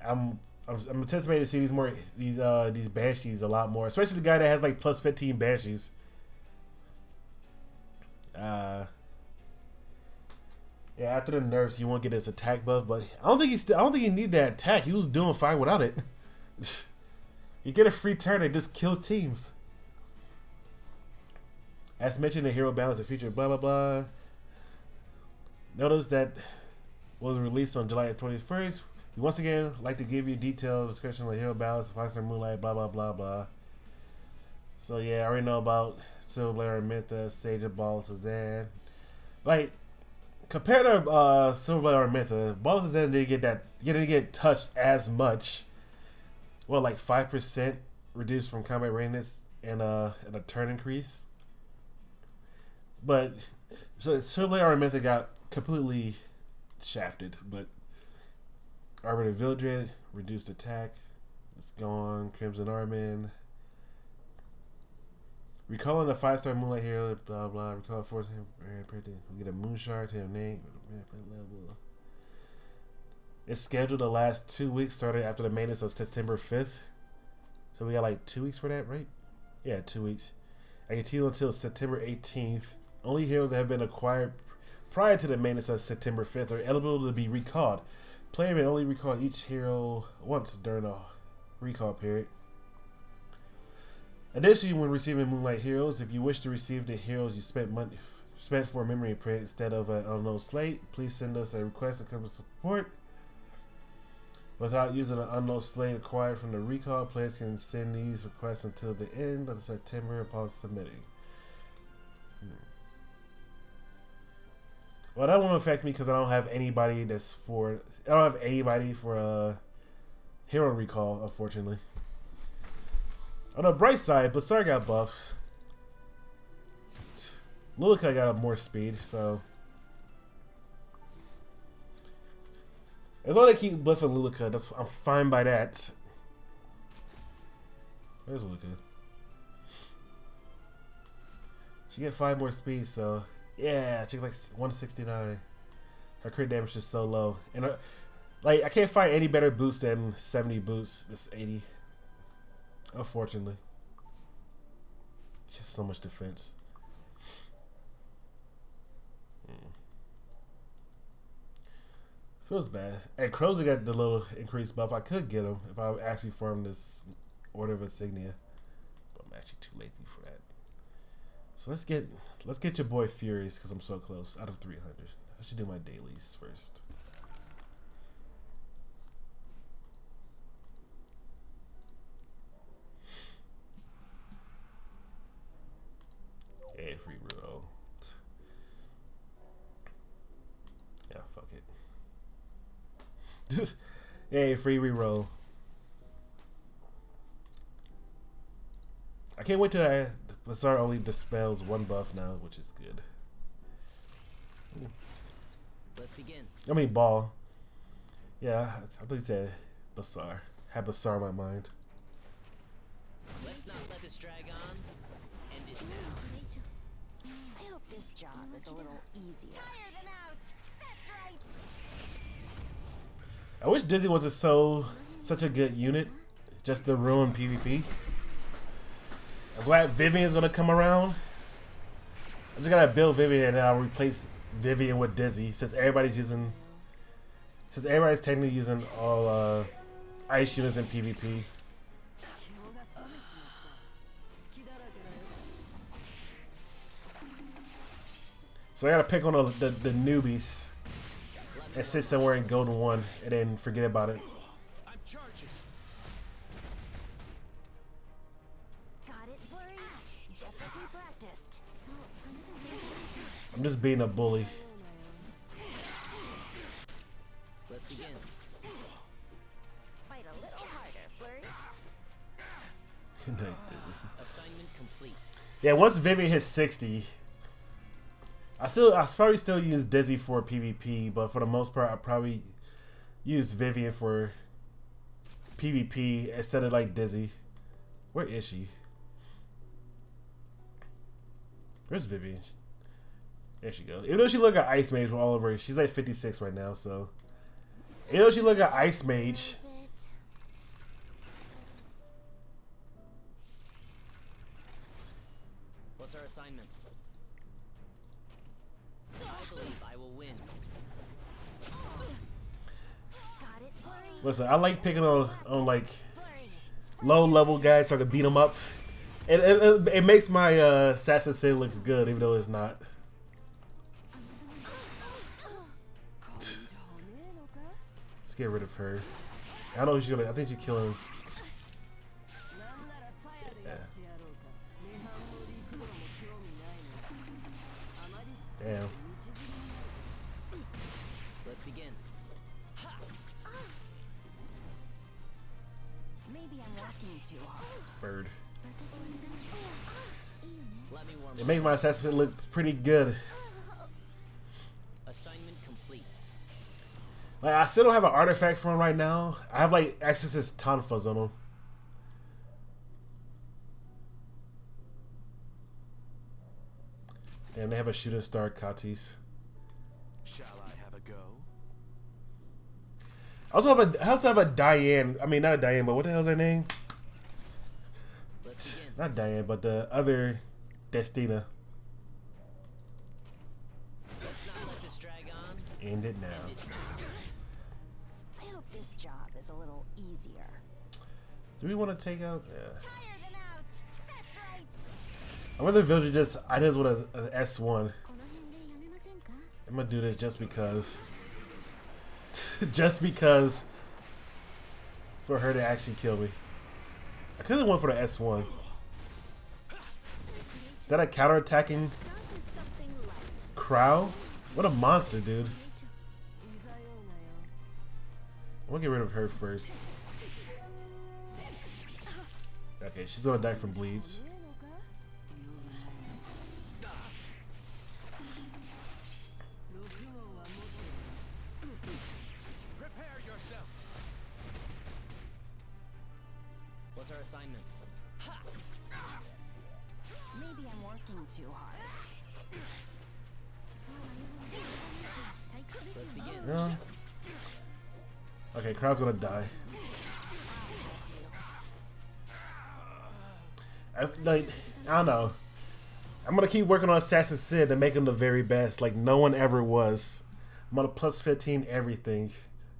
I'm anticipating to see these Banshees a lot more, especially the guy that has like plus 15 Banshees. Yeah, after the nerfs, you won't get his attack buff, but I don't think he need that attack. He was doing fine without it. You get a free turn, it just kills teams. As mentioned, the hero balance and feature blah blah blah. Notice that was released on July 21st. We once again like to give you detailed description of the hero balance, 5-star Moonlight, blah blah blah blah. So yeah, I already know about Silver Arminta, Sage of Ball, Suzanne. Like compared to Silver Arminta, Ball of Suzanne didn't get touched as much. Well, like 5% reduced from combat readiness and a turn increase. But so Silver Arminta got completely shafted, but Arbiter Vildred, reduced attack. It's gone. Crimson Armin. Recalling the 5-star Moonlight hero, blah blah. Recall force him. We get a moon shard to him name. It's scheduled to last 2 weeks, starting after the maintenance of September 5th. So we got like 2 weeks for that, right? Yeah, 2 weeks. I continue until September 18th. Only heroes that have been acquired prior to the maintenance of September 5th are eligible to be recalled. Player may only recall each hero once during a recall period. Additionally, when receiving Moonlight heroes, if you wish to receive the heroes you spent for a memory print instead of an unknown slate, please send us a request to come to support. Without using an unknown slate acquired from the recall, players can send these requests until the end of September upon submitting. Well, that won't affect me because I don't have anybody for hero recall, unfortunately. On the bright side, Basar got buffs. Lilica got more speed, so as long as they keep buffing Lilica, I'm fine by that. Where's Lilica? She get 5 more speed, so yeah, she's like 169. Her crit damage is so low, and like I can't find any better boost than 70 boosts. It's 80. Unfortunately, just so much defense. Feels bad. And Crozer got the little increased buff. I could get him if I actually farmed this Order of Insignia, but I'm actually too lazy for that. So let's get your boy Furious because I'm so close. Out of 300, I should do my dailies first. Yeah, free roll. Yeah, fuck it. Yay, free reroll. I can't wait till Bazaar only dispels 1 buff now, which is good. Ooh. Let's begin. I mean, Ball. Yeah, I think you said Bazaar. Had Bazaar in my mind. Let's not let this drag on. End it now. I hope this job is a little easier. Tire them out. That's right. I wish Dizzy wasn't such a good unit, just to ruin PvP. I'm glad Vivian's gonna come around. I just gotta build Vivian and then I'll replace Vivian with Dizzy since everybody's technically using all ice units in PvP. So I gotta pick one of the newbies and sit somewhere in Golden 1 and then forget about it. I'm charging. Got it, Flurry. Just like we practiced. I'm just being a bully. Let's begin. Fight a little harder, Flurry. Assignment complete. Yeah, once Vivian hits 60, I probably still use Dizzy for PvP, but for the most part, I probably use Vivian for PvP instead of like Dizzy. Where is she? Where's Vivian? There she goes. Even though she look at Ice Mage all over, she's like 56 right now. So even though she look at Ice Mage, What's our assignment? I believe I will win. Got it, Flurry. listen, I like picking on like Flurry. low level guys so I can beat them up. It makes my Assassin Sin looks good, even though it's not. Let's get rid of her. I know she's gonna. I think she's killing. Yeah. Damn. Let's begin. Maybe I'm working too hard. Bird. Let me warm It up. makes my Assassin Sin look pretty good. Assignment complete. Like I still don't have an artifact for him right now. I have like Exorcist Tonfas on him. And they have a shooting star Katis. Shall I have a go? I also have a Diane. I mean, not a Diane, but what the hell's her name? Let's begin. Not Diane, but the other Destina. Let's not let this drag on. End it now. End it now. I hope this job is a little easier. Do we want to take out? Yeah. Tire them out. That's right. I wonder if Villager just. I just want an S1. I'm gonna do this just because. Just because. For her to actually kill me. I could have went for the S1. Is that a counterattacking Crow? What a monster, dude. I'm gonna get rid of her first. Okay, she's gonna die from bleeds. working too hard. Let's begin. Yeah. Okay, crowd's gonna die. I don't know. I'm gonna keep working on Assassin's Sid to make him the very best, like no one ever was. I'm gonna plus 15 everything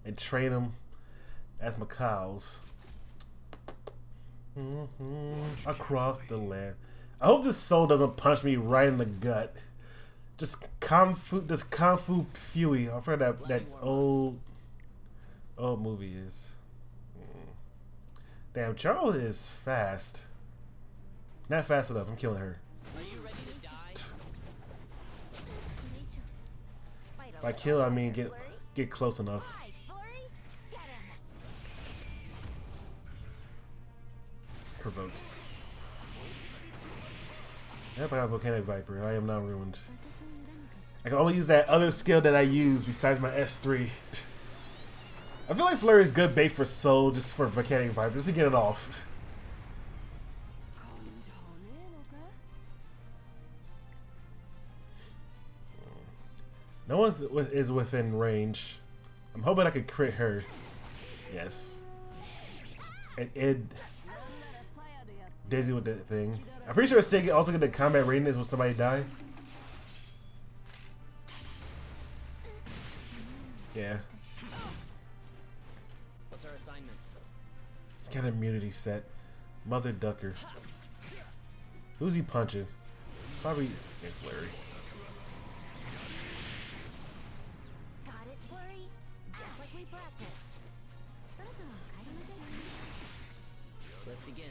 and train him as my cows. Across the land. I hope this soul doesn't punch me right in the gut. Just Kung Fu Fury. I forgot that old movie is. Damn, Charles is fast. Not fast enough. I'm killing her. Are you ready to die? By kill, I mean get close enough. Hi, Flurry. Get him. Provoke. Yep, I got Volcanic Viper. I am now ruined. I can only use that other skill that I use besides my S3. I feel like Flurry is good bait for Soul, just for Volcanic Viper, just to get it off. No one is within range. I'm hoping I could crit her. Yes. And Daisy with that thing. I'm pretty sure Sig also get the combat readiness when somebody die. Yeah. What's our assignment? Got immunity set. Mother Ducker. Who's he punching? Probably Flurry. Got it, Flurry. Just like we practiced. Let's begin.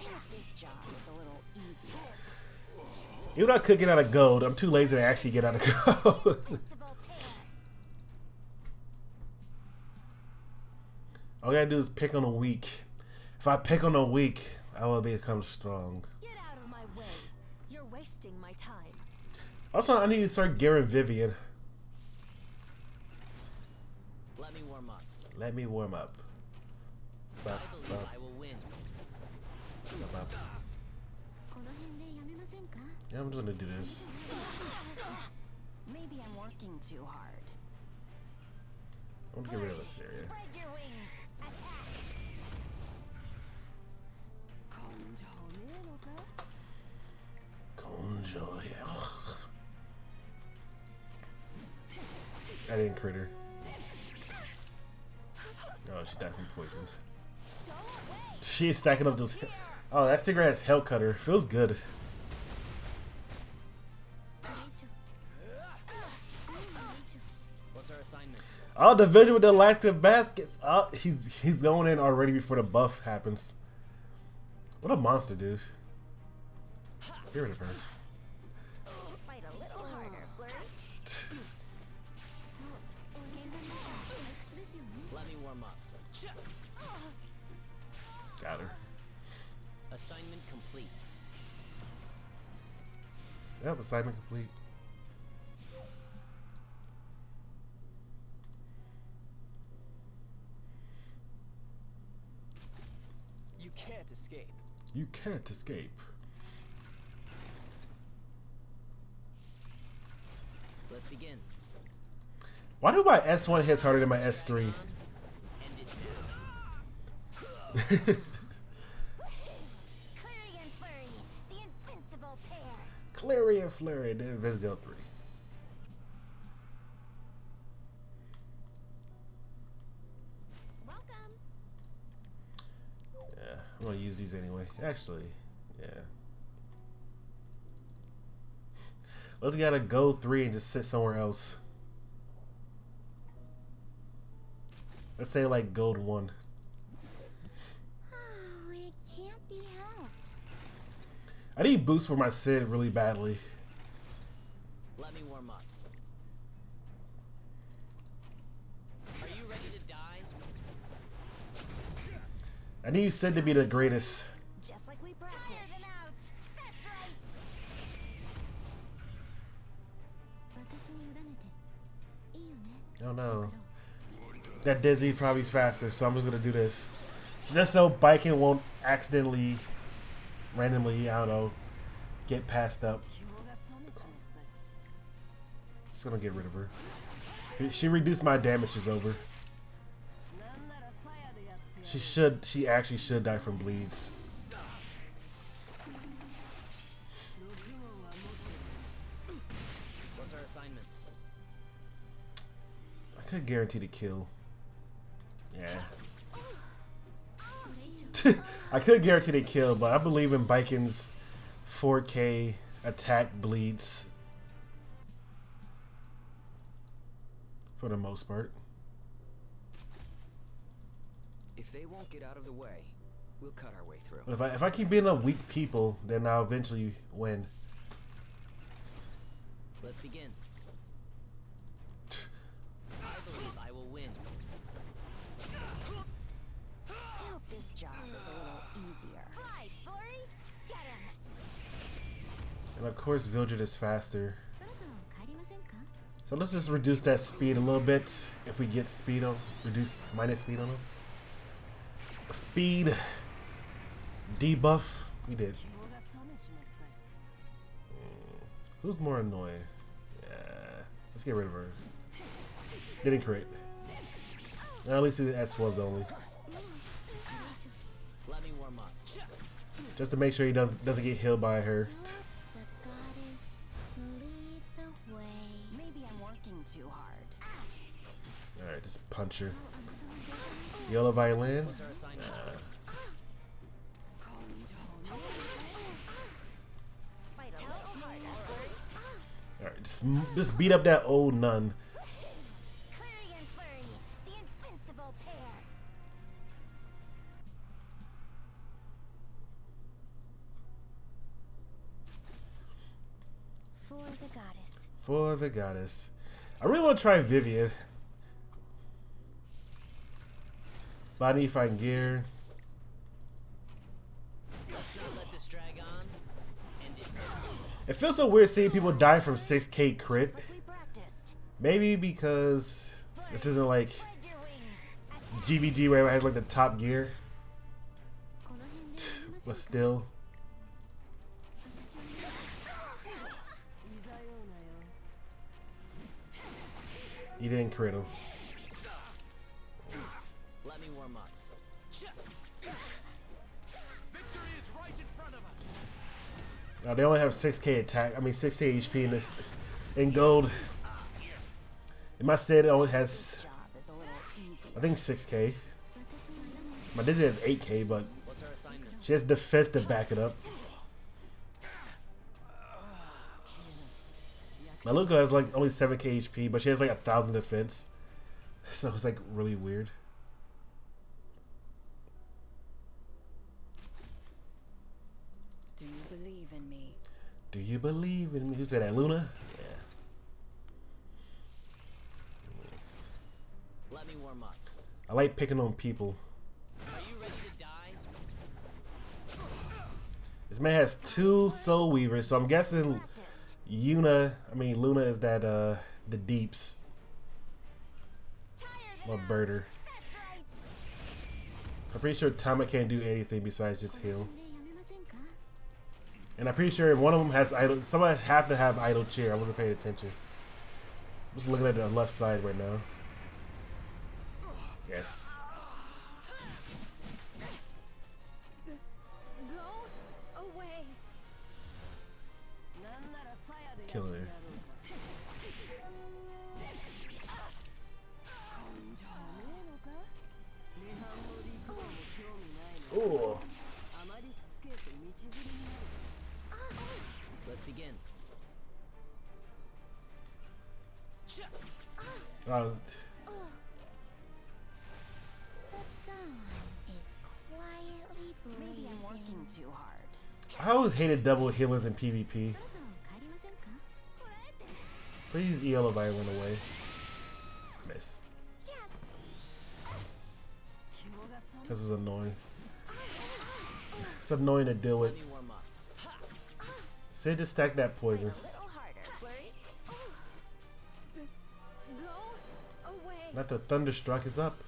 I hope this job is a little easier. Even though I could get out of gold, I'm too lazy to actually get out of gold. Principal pair. All I gotta do is pick on a weak. If I pick on a weak, I will become strong. Get out of my way. You're wasting my time. Also, I need to start gearing Vivian. Let me warm up. Let me warm up. I believe I will win. Yeah, I'm just gonna do this. Maybe I'm working too hard. I want to get rid of this area. Spread your wings. Attack. Conjo, yeah. I didn't crit her. Oh, she died from poison. She is stacking up those. Oh, that cigarette has Hell Cutter. Feels good. What's our assignment? Oh, the vision with the elastic baskets. Oh, he's going in already before the buff happens. What a monster, dude. Get rid of her. Fight a little harder, Flurry. Let me warm up. Got her. Assignment complete. Yep, assignment complete. You can't escape. You can't escape. Let's begin. Why do my S1 hits harder than my S3? End it now. Clary and Flurry, the invincible pair. Clary and Flurry, then let's go 3. Welcome. Yeah, I'm gonna use these anyway. Actually, yeah. Let's get a go 3 and just sit somewhere else. Let's say like gold 1. Oh, it can't be helped. I need boost for my Sid really badly. Let me warm up. Are you ready to die? I need Sid to be the greatest. Just like we practiced. Tire them out. That's right. Oh no. That Dizzy probably is faster, so I'm just gonna do this. Just so Biking won't accidentally, randomly, I don't know, get passed up. Just gonna get rid of her. If she reduced my damage, is over. She actually should die from bleeds. What's our assignment? I could guarantee the kill. Yeah. I could guarantee the kill, but I believe in Biken's 4K attack bleeds. For the most part. If they won't get out of the way, we'll cut our way through. But if I keep beating up weak people, then I'll eventually win. Let's begin. I believe I will win. I hope this job is a little easier. Hi, Flurry! Get him! And of course, Vildred is faster. So let's just reduce that speed a little bit. If we get speed on, reduce minus speed on him. Speed debuff. We did. Who's more annoying? Yeah, let's get rid of her. Didn't crit. Now at least the S was only. Let me warm up. Just to make sure he doesn't get healed by her. The goddess, lead the way. Maybe I'm working too hard. Alright, just punch her. Yellow violin. What's our assignment? Fight a little harder. Alright, just beat up that old nun. Clary and Flurry, the invincible pair. For the goddess. For the goddess. I really want to try Vivian. But I need to find gear. Let's not let this drag on. And It feels so weird seeing people die from 6K crit. Like we practiced. Maybe because this isn't like Spread your wings. GvG where it has like the top gear. But still. You didn't crit him. let me warm up. Victory is right in front of us. Now they only have 6K attack. I mean 6K HP in this in gold. In my set it only has Job is a little easier. I think 6K. My Dizzy has 8K, but What's our assignment? she has defense to back it up. My Luca has like only 7K HP, but she has like 1,000 defense. So it's like really weird. Do you believe in me? Do you believe in me? Who said that? Luna? Yeah. Let me warm up. I like picking on people. Are you ready to die? This man has 2 Soul Weavers, so I'm guessing Luna is that the deeps. Or birder. That's right. I'm pretty sure Tama can't do anything besides just heal. And I'm pretty sure one of them has idle. Somebody have to have idle chair. I wasn't paying attention. I'm just looking at the left side right now. Yes. Go away. Killing her. Ooh. Let's begin. Uh, The dawn is quietly blazing. Maybe I'm working too hard. I always hated double healers in PvP. Please EL violin away. Miss. This is annoying. It's annoying to deal with. Let me warm up. Say just stack that poison. A little harder, Flurry. Go away. Not the thunderstruck is up.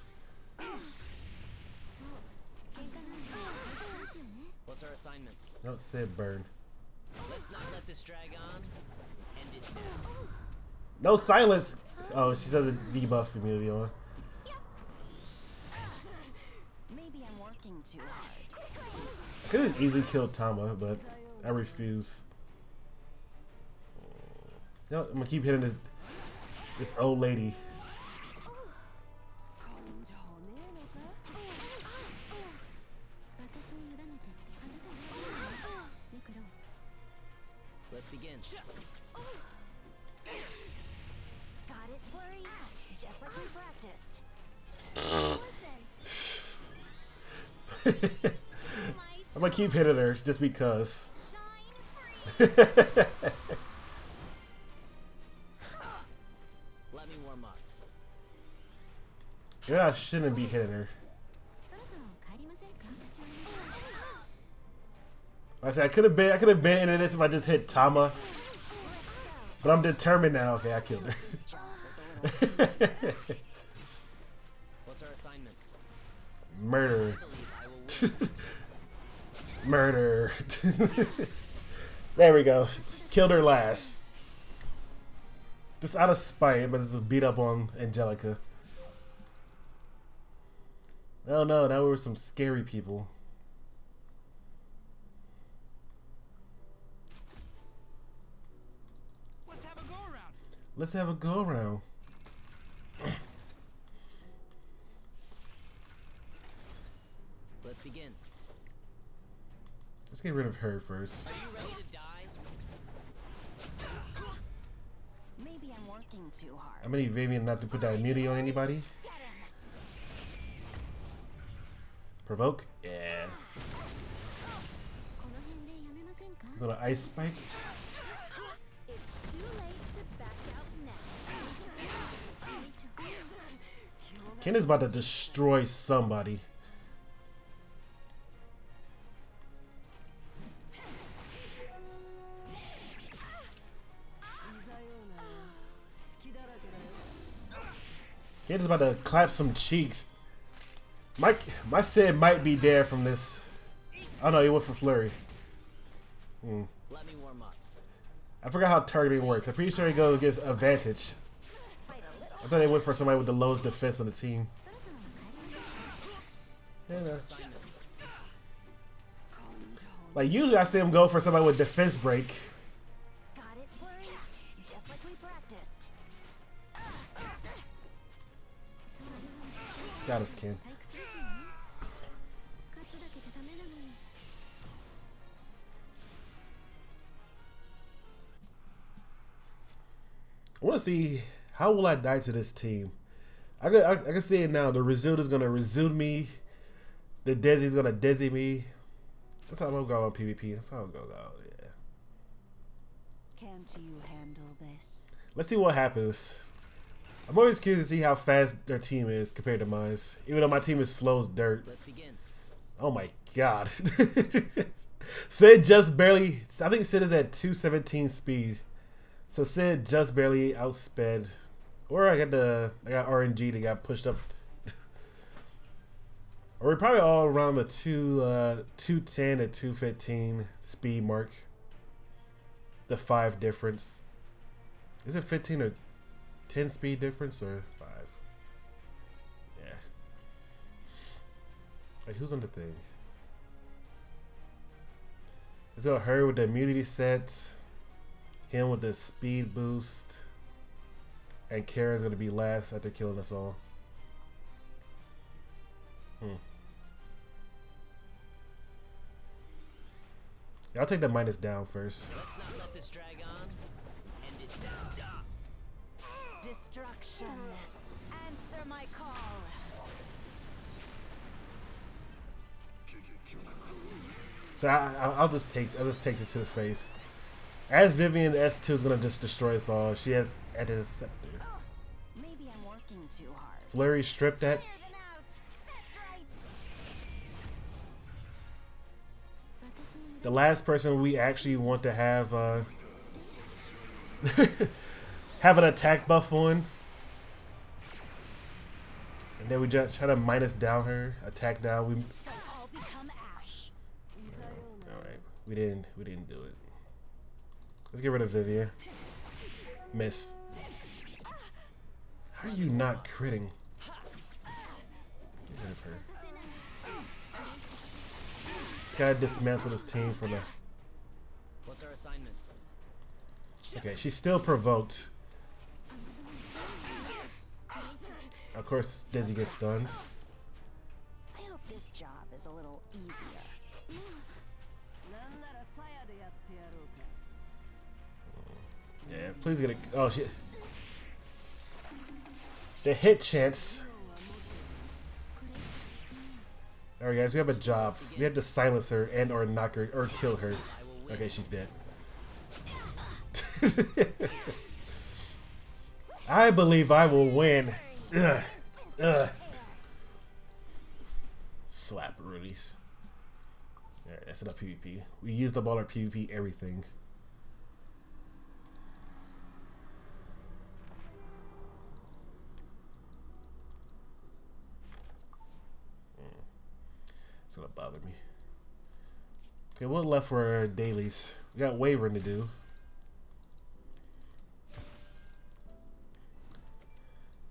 No, it said burn. Let's not let this drag on. End it now. No silence. Oh, she said the debuff immunity on. Maybe I'm working too hard. I could have easily killed Tama, but I refuse. You know, I'm gonna keep hitting this old lady. Let's begin. Got it, Flurry? Just like we practiced. Listen, I'm gonna keep hitting her just because. shine free. Let me warm up. Yeah, I shouldn't be hitting her. そろそろ帰りませんか? Like I said, I could have been into this if I just hit Tama. But I'm determined now. Okay, I killed her. What's our assignment? Murder. I believe I will win. Murder. There we go. Killed her last. Just out of spite, but just beat up on Angelica. Oh no, now we were some scary people. Let's have a go around. Let's have a go around. Let's begin. Let's get rid of her first. Are you ready to die? Maybe I'm working too hard. I'm gonna need Vivian not to put that immunity on anybody. Get him. Provoke? Yeah. この辺でやめませんか? Little ice spike. It's too late to back out now. Ken is about to destroy somebody. Ken is about to clap some cheeks. My Sid might be dead from this. Oh no, he went for Flurry. Let me warm up. I forgot how targeting works. I'm pretty sure he goes against advantage. I thought they went for somebody with the lowest defense on the team. そろそろ帰りませんか? Yeah, no. Assignment. Like usually I see him go for somebody with defense break. Got it, Flurry? Just like we practiced. Got us, Ken. 退屈ですよね. 勝つだけじゃダメなのに. I want to see how will I die to this team. I can see it now. The Resude is gonna Resude me. The Desi's gonna Desi me. That's how I'm gonna go on PvP. That's how I'm gonna go. Yeah. Can't you handle this? Let's see what happens. I'm always curious to see how fast their team is compared to mine. Even though my team is slow as dirt. Let's begin. Oh my god. Sid just barely. I think Sid is at 217 speed. So Sid just barely outsped. Or I got RNG that got pushed up. Or we're probably all around the 210 to 215 speed mark. The 5 difference. Is it 15 or 10 speed difference or 5? Yeah. Wait, who's on the thing? Is it her with the immunity set? Him with the speed boost? And Karen's gonna be last after killing us all. Yeah, I'll take the minus down first. Let's not let this drag on. End it now. Destruction. Answer my call. So I'll just take it to the face. As Vivian, S2 is gonna just destroy us all. She has Edit Scepter. Maybe I'm working too hard. Flurry stripped that. Clear them out. That's right. The last person we actually want to have have an attack buff on. And then we just try to minus down her attack down. So I'll become ash. Alright. We didn't do it. Let's get rid of Vivian. Miss. How are you not critting? Get rid of her. This guy dismantled his team for the. What's our assignment? Okay, she's still provoked. Of course, Dizzy gets stunned. I hope this job is a little easier. Yeah, please get a. Oh shit. The hit chance. Alright, guys, we have a job. We have to silence her and or knock her or kill her. Okay, she's dead. I believe I will win. Ugh. Ugh. Slap Rudy's. Alright, that's enough PvP. We used up all our PvP everything. It's gonna bother me. Okay, what left for our dailies? We got wavering to do.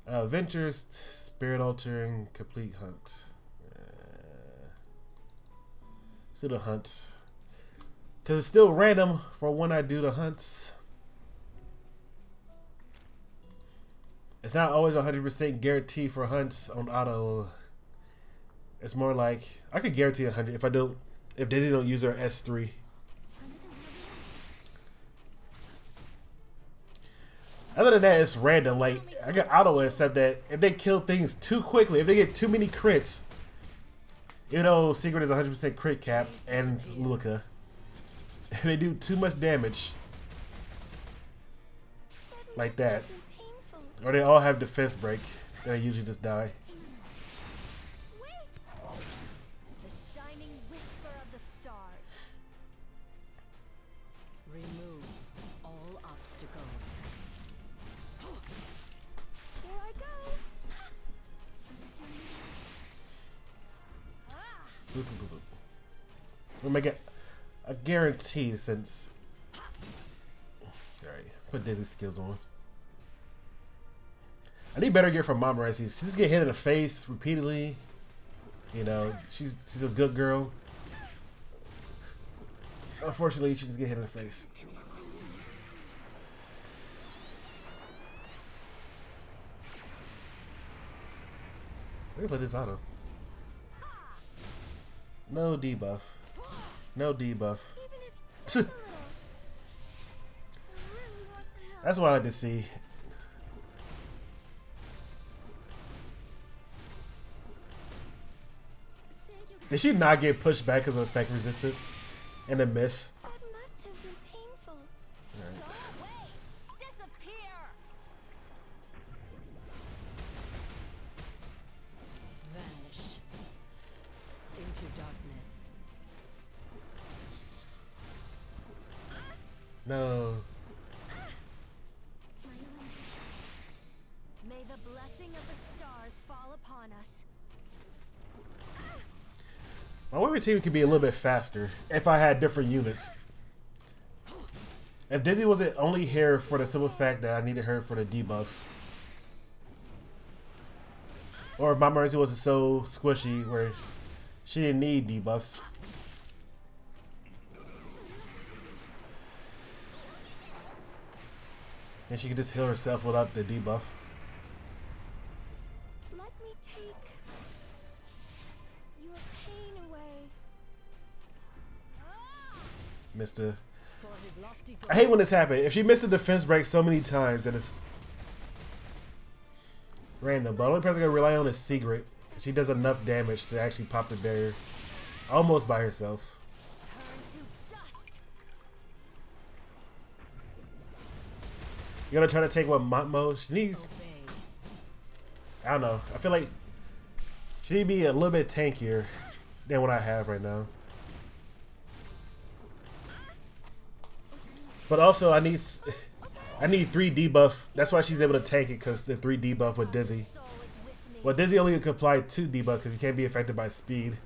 Ventures, spirit altering, complete hunt. Let's do the hunt. Because it's still random for when I do the hunts. It's not always 100% guarantee for hunts on auto. It's more like I could guarantee 100 if Dizzy don't use her S3. Other than that, it's random. Like I got auto, except that if they kill things too quickly, if they get too many crits, even though Secret is 100% crit capped and Luca, if they do too much damage, like that, or they all have defense break, then they usually just die. The shining whisper of the stars. Remove all obstacles. Here I go. Boop, boop, boop, boop. We'll make it a guarantee since. Alright, put Dizzy skills on. I need better gear from Mama Resi. She just get hit in the face repeatedly. You know, she's a good girl. Unfortunately, she just get hit in the face. Let's let this auto. No debuff. No debuff. That's what I like to see. Did she not get pushed back because of effect resistance and a miss? That must have been painful. Alright. Go away. Disappear. Vanish into darkness. No. May the blessing of the stars fall upon us. My waving team could be a little bit faster if I had different units. If Dizzy wasn't only here for the simple fact that I needed her for the debuff. Or if my Mercy wasn't so squishy where she didn't need debuffs. And she could just heal herself without the debuff. Let me take your pain away. Mr. For his lofty I hate when this happens. If she missed a defense break so many times that it's random. But the only person I can rely on is Secret. She does enough damage to actually pop the barrier. Almost by herself. Turn to dust. You're gonna try to take what Montmo she needs. obey. I don't know. I feel like she need to be a little bit tankier than what I have right now. But also I need 3 debuff. That's why she's able to tank it, because the 3 debuff with Dizzy. Soul is with me. Well, Dizzy only can apply 2 debuff because he can't be affected by speed.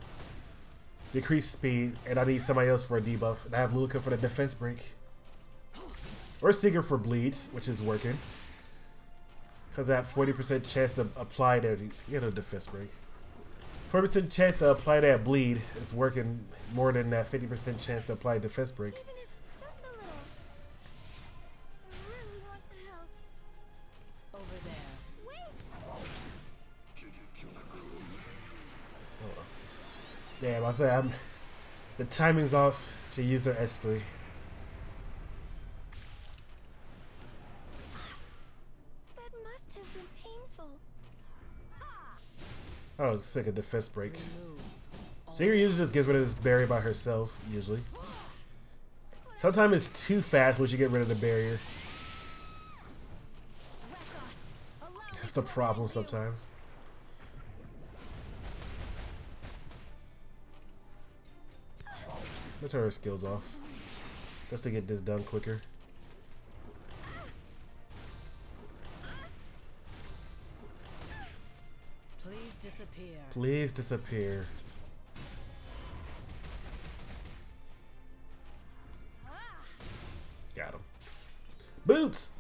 decrease speed, and I need somebody else for a debuff. And I have Luca for the defense break. Or Seeker for bleeds, which is working. Because that 40% chance to apply that, you know, defense break. 40% chance to apply that bleed is working more than that 50% chance to apply defense break. Even if it's just a little. I really want to help. Over there. Wait! Damn, I said the timing's off. She used her S3. That must have been painful. I was sick of defense break. Remove. Seeker usually just gets rid of this barrier by herself, usually. Sometimes it's too fast when you get rid of the barrier. Rekos, allow me That's the to problem avenge you. sometimes. Let's turn her skills off. Just to get this done quicker. Please disappear. Please disappear. Got him. Boots!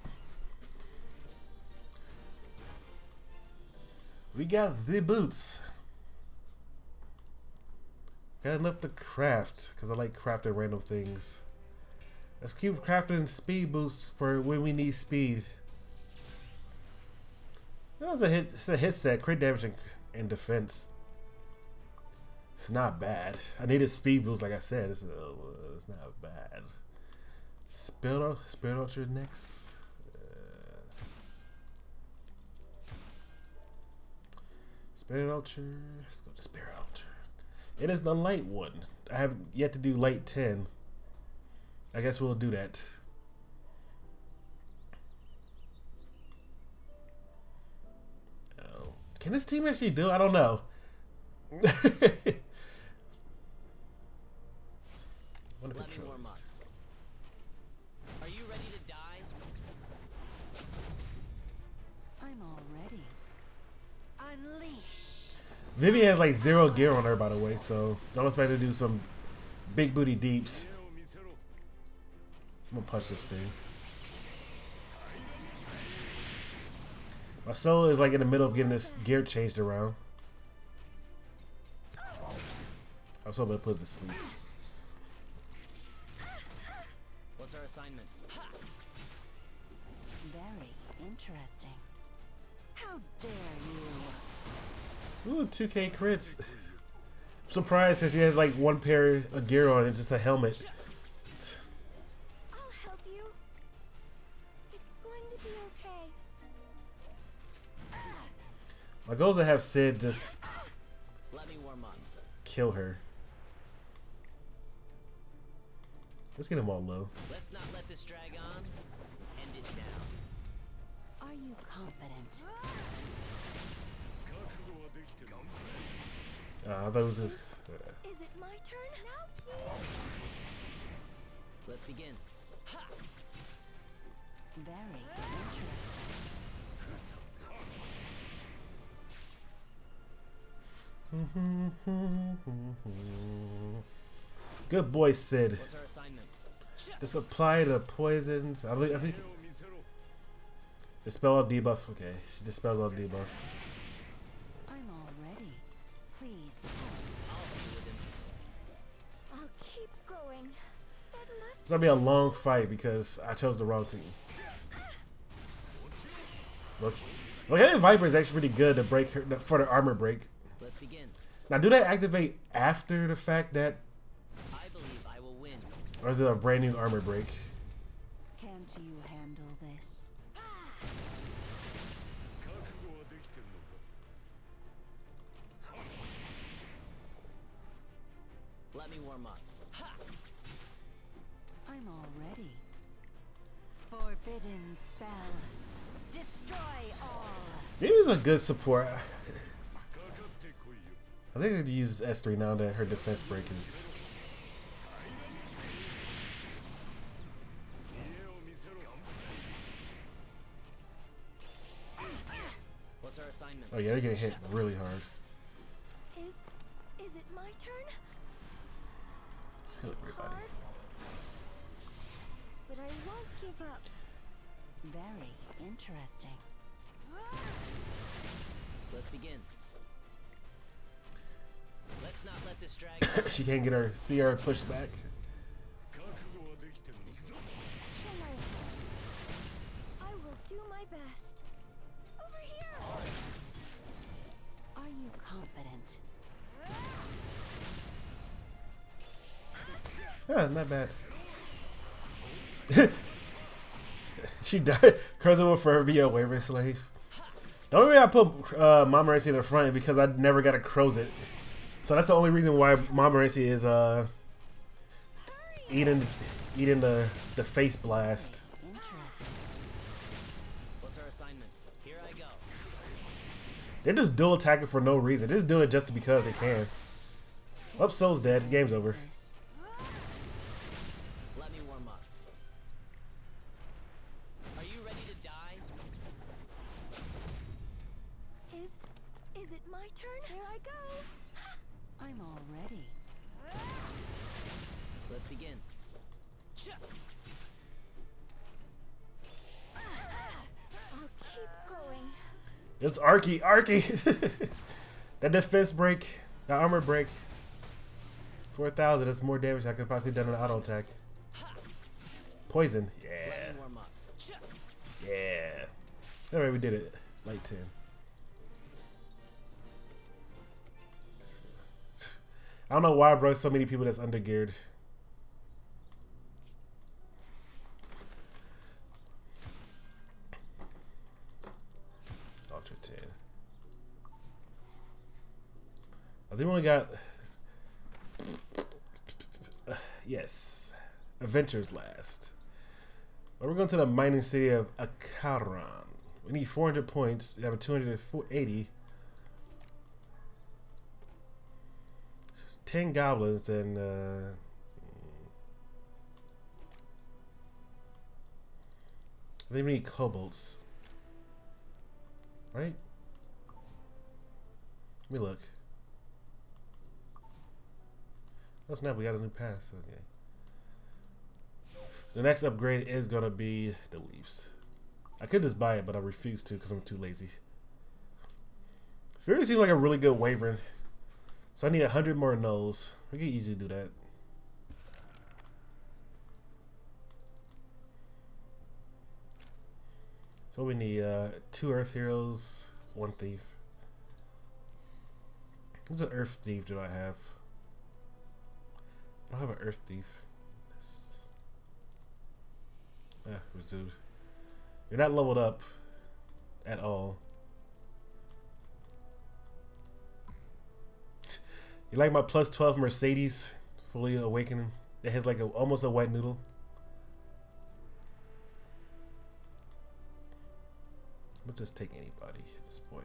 We got the boots. Got enough to craft, because I like crafting random things. Let's keep crafting speed boosts for when we need speed. That was a hit. It's a hit set, crit damage and defense. It's not bad. I needed speed boost, like I said. It's not bad. Spirit Ultra next. Spirit Ultra. Let's go to Spirit Ultra. It is the light one. I have yet to do light 10. I guess we'll do that. Oh. Can this team actually do it? I don't know. Let me warm up. Are you ready to die? I'm all ready. Unleash. Vivian has like 0 gear on her, by the way, so don't expect her to do some big booty deeps. I'm gonna punch this thing. My soul is like in the middle of getting this gear changed around. I was hoping to put it to sleep. What's our assignment? Ha! Very interesting. How dare you? Ooh, 2K crits. I'm surprised that she has like 1 pair of gear on and just a helmet. I'll help you. It's going to be okay. My goal is to have Sid just Let me warm up. kill her. Let's get him all low. Let's not let this drag on. End it now. Are you confident? I thought it was just. Is it my turn now, please? Let's begin. Ha! Very interesting. Good boy, Sid. What's our assignment? Just apply the poisons. I think. Dispel all debuff. Okay, she dispels all debuff. I'm all ready. Please. I'll keep going. That must It's gonna be a long fight because I chose the wrong team. Look, okay, Viper is actually pretty good to break her for the armor break. Let's begin. Now, do they activate after the fact that, I believe I will win. or is it a brand new armor break? Can't you handle this? Let me warm up. Ha! I'm all ready. Forbidden spell. Destroy all. He is a good support. I think I could use S3 now that her defense break is. What's our assignment? Oh yeah, they're getting hit really hard. is it my turn? Kill everybody. Hard, but I won't give up. Very interesting. Let's begin. Let's not let this drag on. She can't get her CR pushed back. Shall I will do my best. Over here. Are you confident? Yeah, not bad. She died. Crossover for her VO waiver slave. The only way I put Mama Racy in the front is because I never got a Crows it. So that's the only reason why Mama Racy is eating the face blast. Interesting. What's our assignment? Here I go. They're just dual attacking for no reason. They're just doing it just because they can. Oh, Soul's dead. Game's over. Let me warm up. Are you ready to die? Is it my turn? Here I go. I'm all ready. Let's begin. I'll keep going. It's Arky. That defense break, that armor break. 4,000. That's more damage I could possibly done an auto attack. Poison. Yeah. Let me warm up. Yeah. Alright, we did it. Light 10. I don't know why I brought so many people that's undergeared. Ultra 10. I think we only got... yes. Adventures last. But we're going to the mining city of Akaran. We need 400 points. We have a 280. 10 goblins and I think we need kobolds. Right? Let me look. Oh snap, we got a new pass. Okay. The next upgrade is gonna be the Leafs. I could just buy it, but I refuse to because I'm too lazy. Fury seems like a really good wavering. So I need 100 more nulls. We can easily do that. So we need 2 Earth Heroes, 1 Thief. What's an Earth Thief do I have? I don't have an Earth Thief. Resumed. You're not leveled up at all. You like my plus 12 Mercedes fully awakening? It has like almost a wet noodle. We'll just take anybody at this point.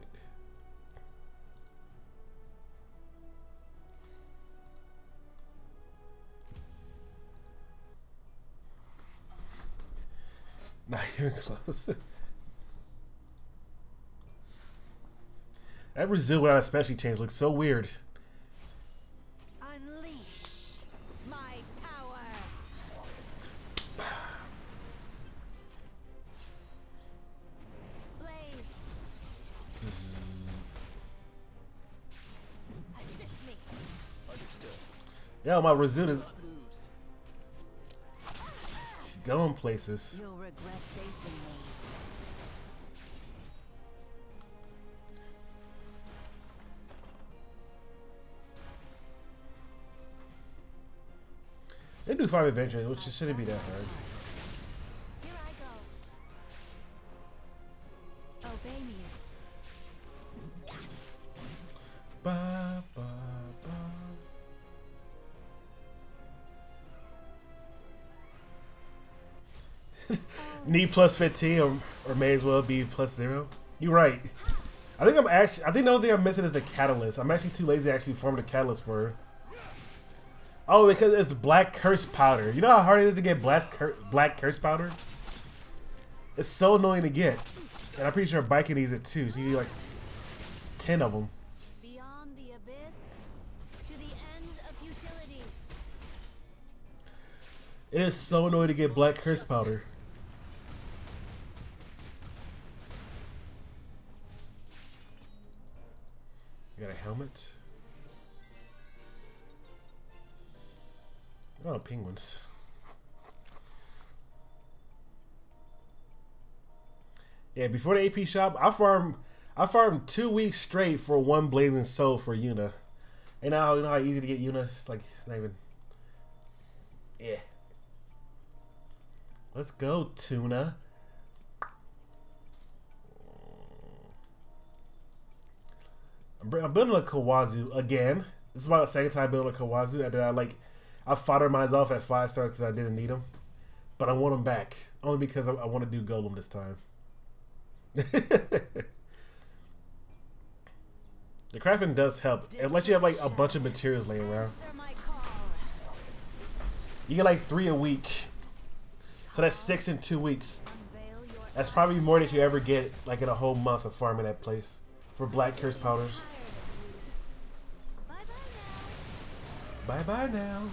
Not even close. That Brazil without a special change looks so weird. Unleash my power. Blaze, assist me. Understood. Yeah, my Razud is Lose. going places. You'll regret facing me. They do 5 adventures, which shouldn't be that hard. Here I go. Obey me. Ba, ba, ba. Need plus 15 or may as well be plus 0. You're right. I think the only thing I'm missing is the catalyst. I'm actually too lazy to actually form the catalyst for her. Oh, because it's black curse powder. You know how hard it is to get black curse powder? It's so annoying to get. And I'm pretty sure Biking needs it too. So you need like 10 of them. Beyond the abyss, to the ends of futility. It is so annoying to get black curse powder. You got a helmet? Oh, penguins. Yeah, before the AP shop, I farmed 2 weeks straight for one blazing soul for Yuna. And now you know how easy to get Yuna? It's like it's not even. Yeah. Let's go, Tuna. I'm building a Kawazu again. This is about the second time building a Kawazu. And then I foddered mine off at 5 stars because I didn't need them. But I want them back. Only because I want to do Golem this time. The crafting does help. Unless you have like a bunch of materials laying around. You get like 3 a week. So that's 6 in 2 weeks. That's probably more than you ever get like in a whole month of farming that place. For black curse powders. Bye bye now.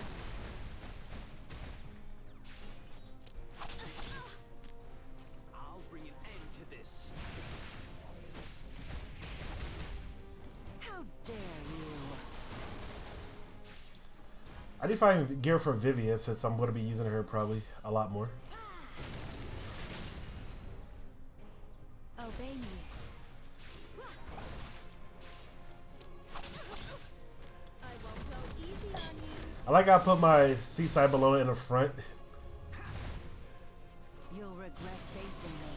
I'll bring an end to this. How dare you? I need to find gear for Vivian since I'm going to be using her probably a lot more. Obey me. I won't go easy on you. I like how I put my seaside balloon in the front. You'll regret facing me.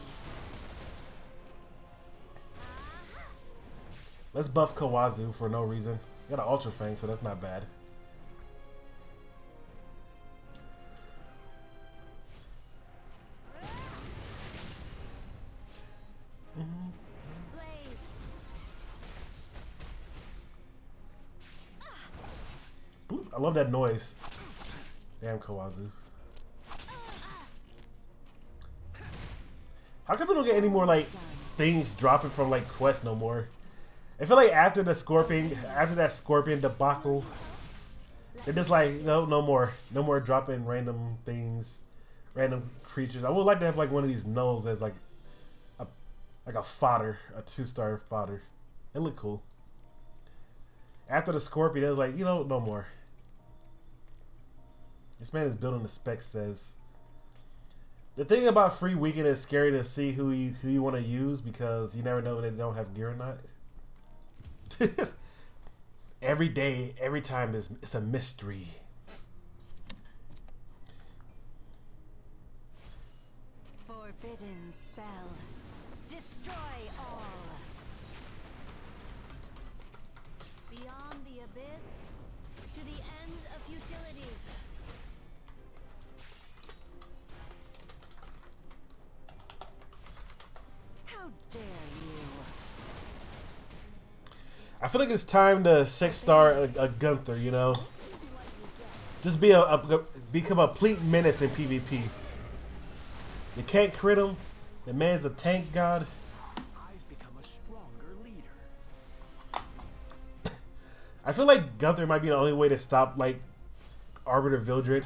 Let's buff Kawazu for no reason. Got an Ultra Fang, so that's not bad. Blaze. Boop. I love that noise. Damn Kawazu. How come we don't get any more like things dropping from like quests no more? I feel like after that scorpion debacle, they're just like no more dropping random things, random creatures. I would like to have like one of these gnolls as like a fodder, a 2-star fodder. It looked cool. After the scorpion, it was like, no more. This man is building the specs, says. The thing about free weekend is scary to see who you want to use because you never know when they don't have gear or not. Every day, every time it's a mystery. Forbidden spell. Destroy all. Beyond the abyss, to the ends of futility. How dare you? I feel like it's time to 6-star a Gunther, This is what you get. Just become a complete menace in PvP. You can't crit him. The man's a tank god. I've become a stronger leader. I feel like Gunther might be the only way to stop like Arbiter Vildred.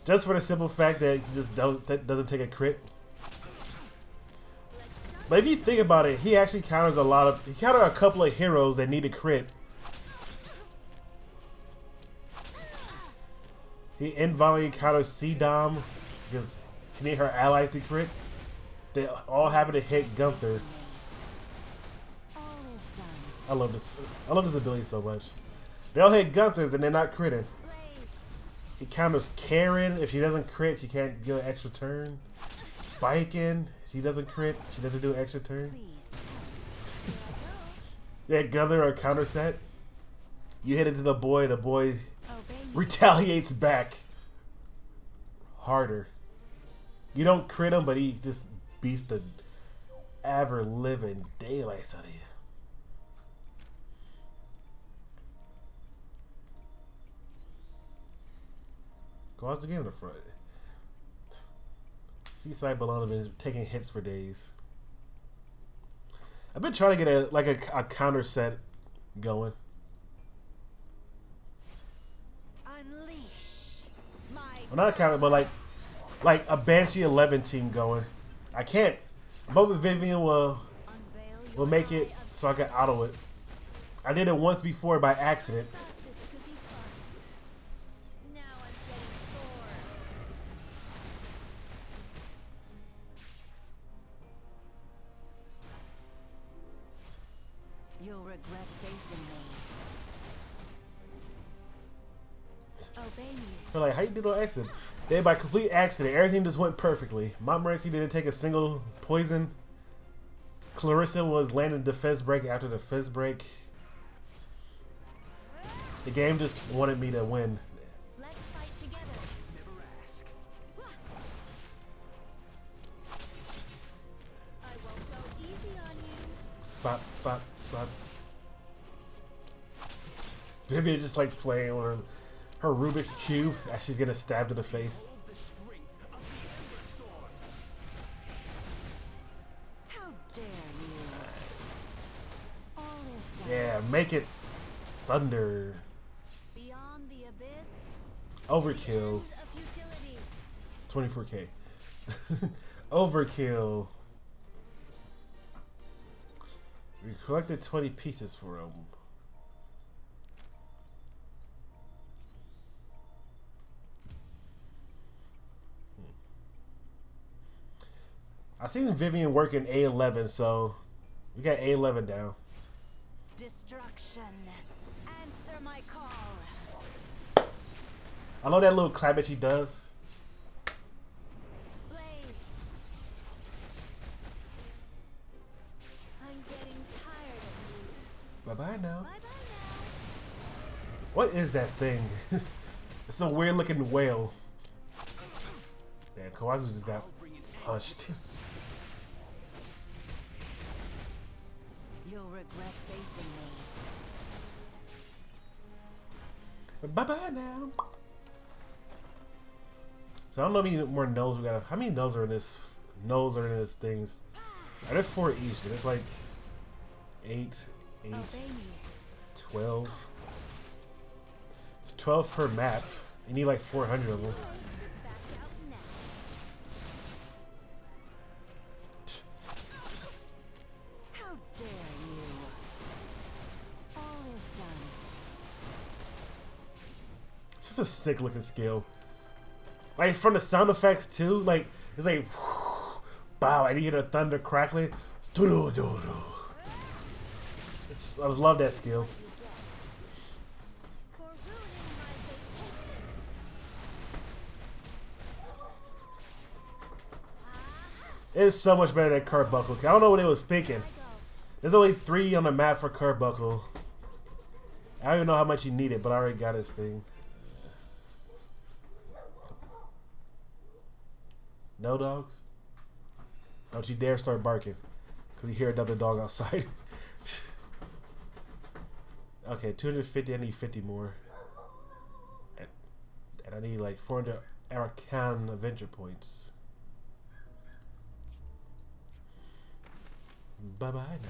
Just for the simple fact that he just doesn't take a crit. But if you think about it, he actually counters he countered a couple of heroes that need a crit. He involuntarily counters C-Dom because she need her allies to crit. They all happen to hit Gunther. All is done. I love this ability so much. They all hit Gunthers and they're not critting. He counters Karen. If she doesn't crit, she can't get an extra turn. Biken, she doesn't crit, she doesn't do an extra turn. Please. Yeah, Gunther or counter set. You hit it to the boy Obey me. retaliates back harder. You don't crit him, but he just beats the ever living daylights out of you. Go out again in the front. Seaside Balloon have been taking hits for days. I've been trying to get a counter set going. I Not counting, but like a Banshee 11 team going. I can't. But with Vivian will make it so I can auto it. I did it once before by accident. This could be fun. Now I'm getting bored. You'll regret facing me. Obey me. But like, how you did on accident? Then by complete accident, everything just went perfectly. My Mercy didn't take a single poison. Clarissa was landing defense break after defense break. The game just wanted me to win. Let's fight together. Never ask. I won't go easy on you. Bop, bop, bop. Vivian just like playing with her Rubik's Cube as she's getting stabbed in the face. Hold the strength of the Ember Storm. How dare you? All is done. Yeah, make it thunder. Beyond the abyss. Overkill. End of futility. 24K. Overkill. We collected 20 pieces for him. I seen Vivian working A11, so we got A11 down. Destruction. Answer my call. I know that little clap that she does. Blaze. I'm getting tired of you. Bye-bye now. Bye bye now. What is that thing? It's a weird looking whale. Damn, Kawazu just got punched. You'll regret facing me. Bye-bye now. So I don't know how many more no's we got. How many no's are in this? No's are in this things. There's 4 each. There's like 8, Obey me. 12. It's 12 per map. You need like 400 of them. Back out now. How dare you? All is done. Such a sick looking skill. Like from the sound effects too. Like it's like wow, and you hear the thunder crackling. I love that skill. For ruining my vacation. It's so much better than Carbuncle. I don't know what it was thinking. There's only 3 on the map for Carbuncle. I don't even know how much you need it, but I already got this thing. No dogs? Don't you dare start barking. Because you hear another dog outside. Okay, 250. I need 50 more. And I need like 400 Arcan Adventure points. Bye-bye now.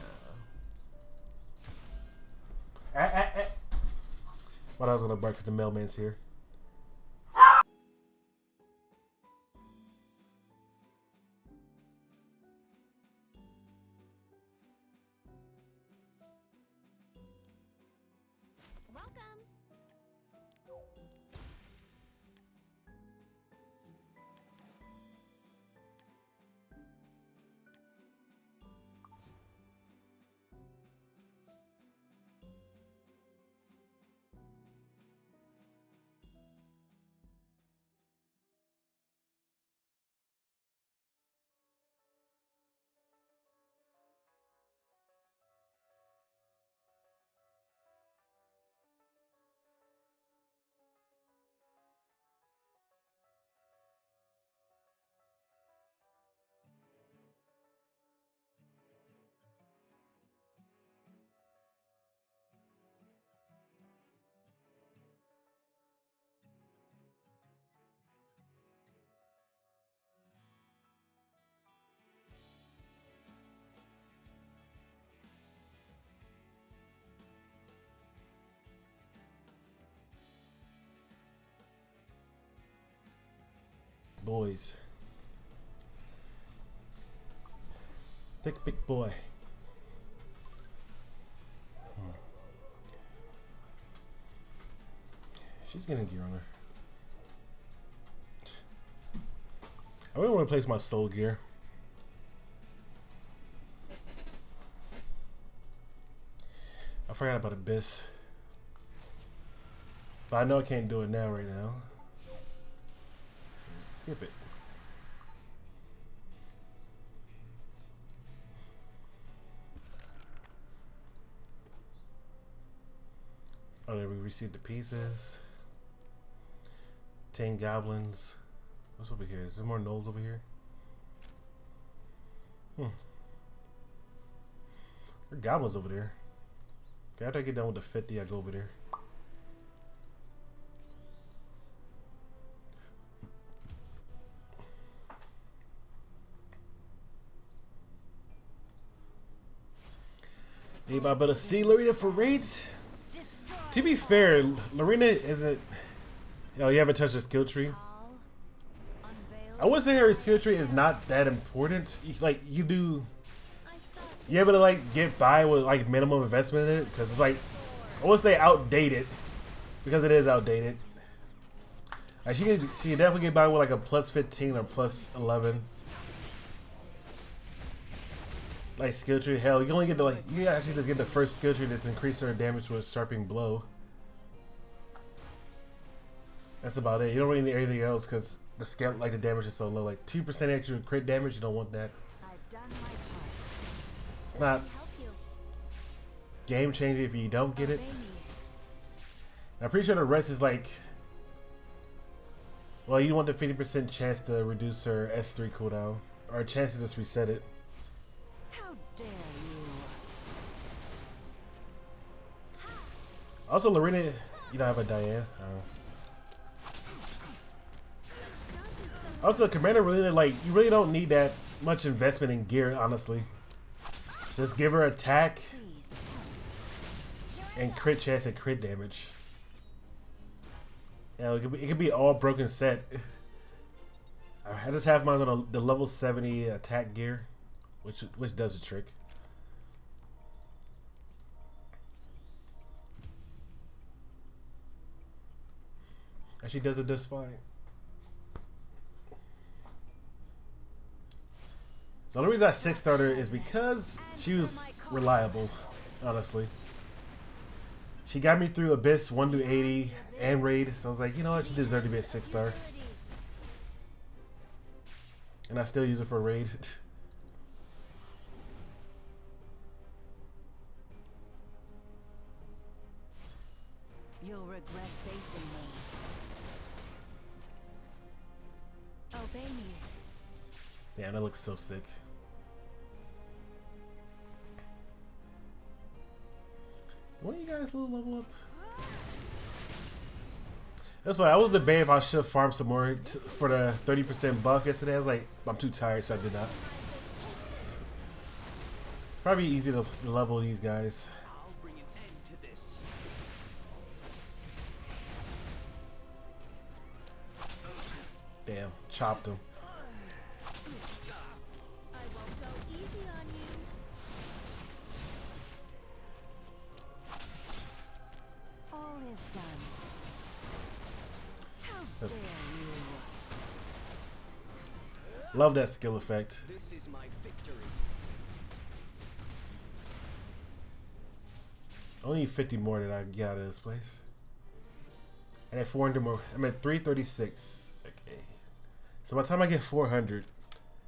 What I was gonna bark because the mailman's here. Welcome. boys. Thick big boy. She's getting gear on her. I really want to place my soul gear. I forgot about Abyss. But I know I can't do it now right now. Skip it. Oh, there we received the pieces. 10 goblins. What's over here? Is there more gnolls over here? There are goblins over there. Okay, after I get done with the 50, I go over there. Anybody better see Lorena for raids? To be fair, Lorena isn't. Oh, you haven't touched her skill tree. I would say her skill tree is not that important. Like you do, you're able to like get by with like minimum investment in it because it's like I would say outdated because it is outdated. Like she can definitely get by with like a plus 15 or plus 11. Like skill tree, hell, you only get the you actually just get the first skill tree that's increased her damage with a sharpening blow. That's about it. You don't really need anything else because the scale, like the damage is so low. Like 2% extra crit damage, you don't want that. It's not game changing if you don't get it. I'm pretty sure the rest is like, well, you want the 50% chance to reduce her S3 cooldown or a chance to just reset it. How dare you? Also, Lorena, you don't have a Diane. Also, Commander really you really don't need that much investment in gear, honestly. Just give her attack and crit chance and crit damage. Yeah, it could be all broken set. I just have mine on the level 70 attack gear, which does the trick. And she does it just fine. So the reason I 6-starred her is because she was reliable, honestly. She got me through Abyss 1 to 80 and Raid, so I was like, you know what, she deserved to be a 6-star. And I still use it for Raid. You'll regret facing me. Obey me. Damn, that looks so sick. When you guys little level up? That's why I was debating if I should farm some more for the 30% buff yesterday. I was like, I'm too tired, so I did not. Probably easy to level these guys. I'll bring an end to this. Damn, chopped him. I won't go easy on you. All is done. How Uh, dare you? Love that skill effect. This is my victory. Only 50 more that I get out of this place. And at 400 more, I'm at 336. Okay. So by the time I get 400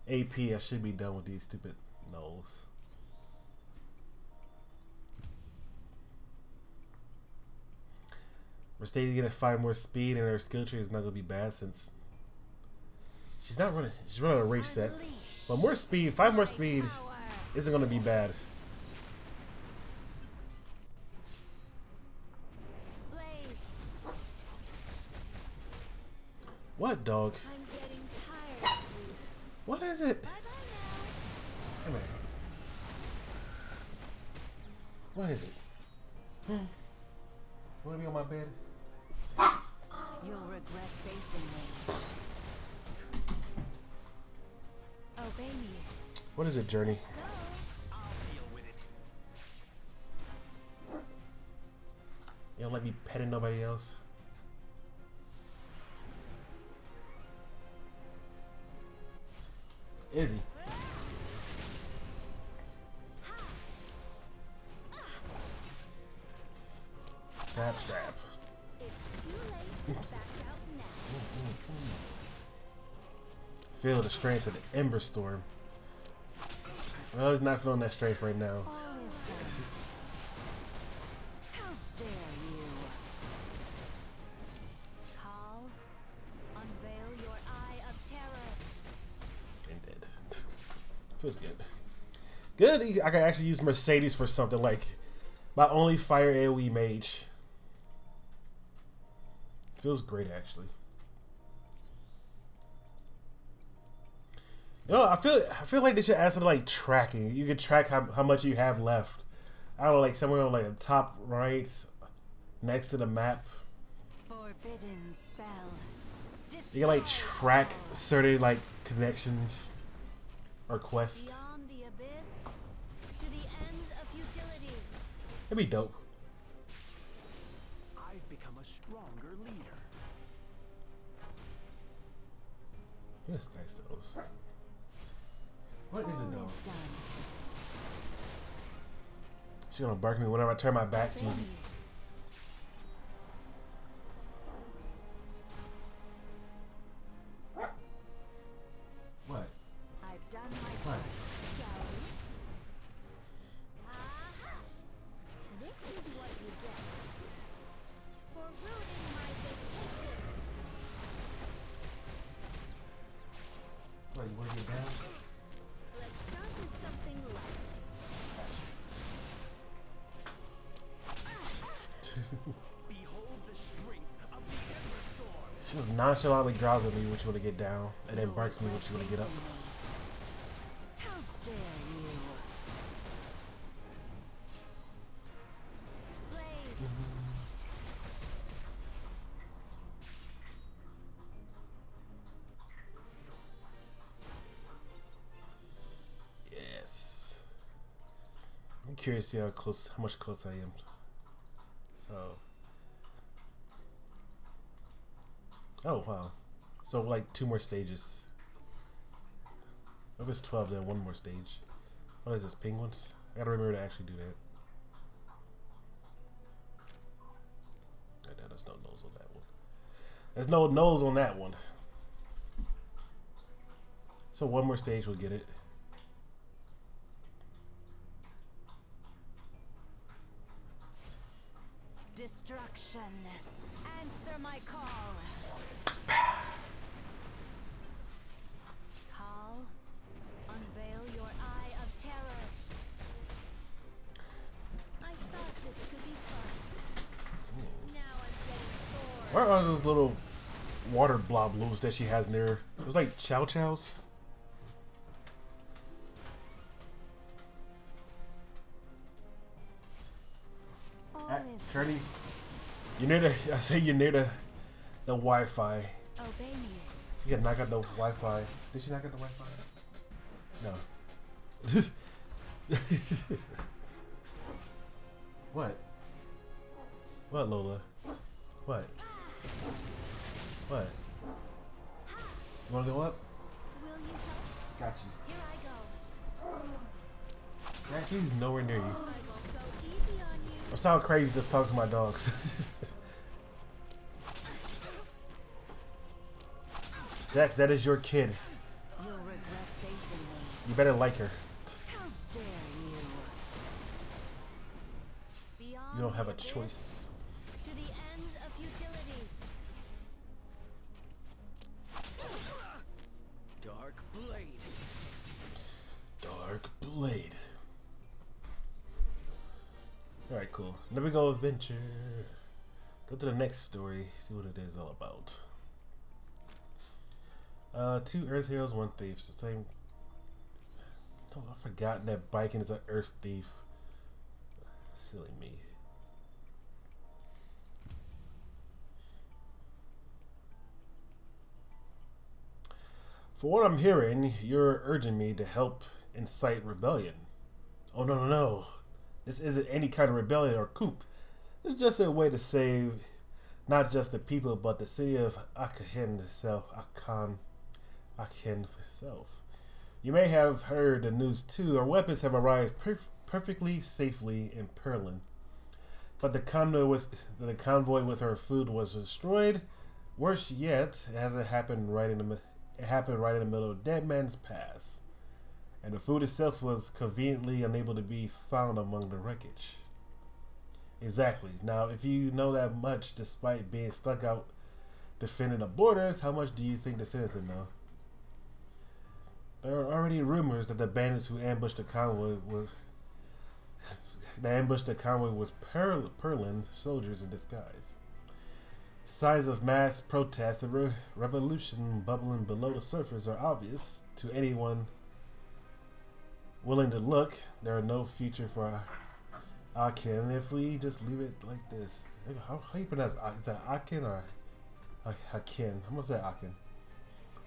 AP, I should be done with these stupid gnolls. Mercedes getting 5 more speed, and her skill tree is not gonna be bad since she's not running. She's running a race set, but more speed, 5 more speed, isn't gonna be bad. Blaze, What dog? I'm getting tired of you. What is it? Bye bye now. Come here. What is it? Wanna be on my bed? You'll regret facing me. What is it, Journey? I'll deal with it. You don't let me petting nobody else? Izzy. Stab, stab. It's too late to back out now. Feel the strength of the Ember Storm. Well, he's not feeling that strength right now. All is done. How dare you? Call, unveil your eye of terror. And dead. Feels good. Good. I can actually use Mercedes for something like my only fire AoE mage. Feels great, actually. You know, I feel like they should add something like tracking. You can track how much you have left. I don't know, like somewhere on like the top right, next to the map. Forbidden spell. You can like track certain like connections or quests. Beyond the abyss to the ends of futility. It'd be dope. I've become a stronger leader. This guy sells. What is it though? All is done. She's gonna bark me whenever I turn my back. Obey me. What? I've done my What? part, shall we? Aha! This is what you get for ruining my vacation. What, you wanna get down? Let's start with something light. Behold the strength of the Ember Storm. She just nonchalantly growls at me when she wanna get down, and then barks me when she wanna get up. How dare you? Blaze. Yes. I'm curious to see how much close I am. So. Oh wow. So like 2 more stages. If it's 12, then 1 more stage. What is this? Penguins? I gotta remember to actually do that. There's no nose on that one. There's no nose on that one. So 1 more stage will get it. Destruction. Answer my call. Call. Unveil your eye of terror. I thought this could be fun. Now I'm getting bored. Where are those little water bloblos that she has in there? It was like chow chows. All is Journey, you're near the. I say you're near the Wi-Fi. obey me. You gotta knock out the Wi-Fi. Did she knock out the Wi-Fi? No. What? What, Lola? What? What? You wanna go up? Will you help? Got you. Here I go. Actually, he's nowhere near you. I won't go easy on you. I sound crazy just talking to my dogs. Jax, that is your kid. You'll regret facing me. You better like her. How dare you? Beyond You don't have a the abyss choice. To the ends of futility. Dark blade. Dark Blade. Alright, cool. Then we go adventure. Go to the next story, see what it is all about. 2 Earth Heroes, 1 Thief. It's the same. Oh, I forgot that Viking is an Earth Thief. Silly me. For what I'm hearing, you're urging me to help incite rebellion. Oh no, no, no. This isn't any kind of rebellion or coup. It's just a way to save not just the people, but the city of Akahin itself. Akin itself. You may have heard the news too. Our weapons have arrived perfectly safely in Perlin, but the convoy with our food was destroyed. Worse yet, it happened right in the middle of Dead Man's Pass, and the food itself was conveniently unable to be found among the wreckage. Exactly. Now, if you know that much, despite being stuck out defending the borders, how much do you think the citizen know? There are already rumors that the bandits who ambushed the convoy was Perlin soldiers in disguise. Signs of mass protest and revolution bubbling below the surface are obvious to anyone willing to look. There are no future for Akin if we just leave it like this. How you pronounce Akin? Is that Akin or Akin? I'm gonna say Akin.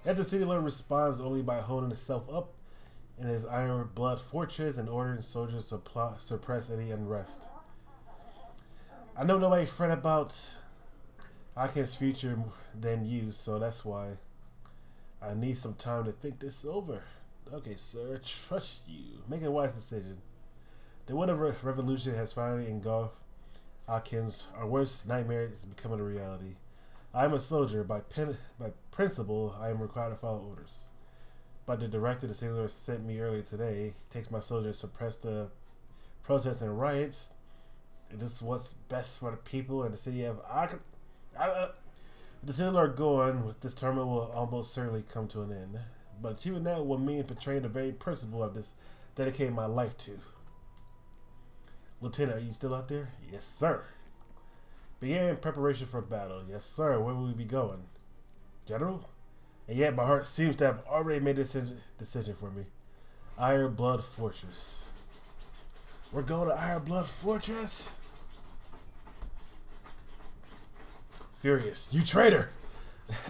Yet the city lord responds only by holding itself up in his iron blood fortress and ordering soldiers to suppress any unrest. I know nobody fret about Akin's future than you, so that's why I need some time to think this over. Okay, sir, I trust you. Make a wise decision. The wind of revolution has finally engulfed Akin's. Our worst nightmare is becoming a reality. I am a soldier. By principle, I am required to follow orders. But the director the sailor sent me earlier today takes my soldiers to suppress the protests and riots. This is what's best for the people and the city of Akin. The sailor going with this tournament will almost certainly come to an end. But achieving that will mean betraying the very principle I've just dedicated my life to. Lieutenant, are you still out there? Yes, sir. Begin preparation for battle. Yes, sir. Where will we be going? General? And yet my heart seems to have already made this decision for me. Iron Blood Fortress. We're going to Iron Blood Fortress? Furious. You traitor!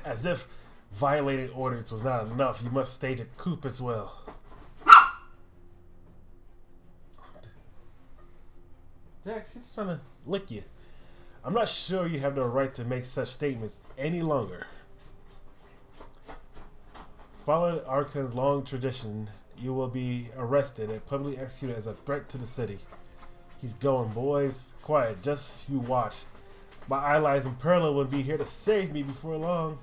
As if violating orders was not enough, you must stage a coup as well. Jack, she's trying to lick you. I'm not sure you have the right to make such statements any longer. Following Arkan's long tradition, you will be arrested and publicly executed as a threat to the city. He's going, boys. Quiet, just you watch. My allies in Perla will be here to save me before long.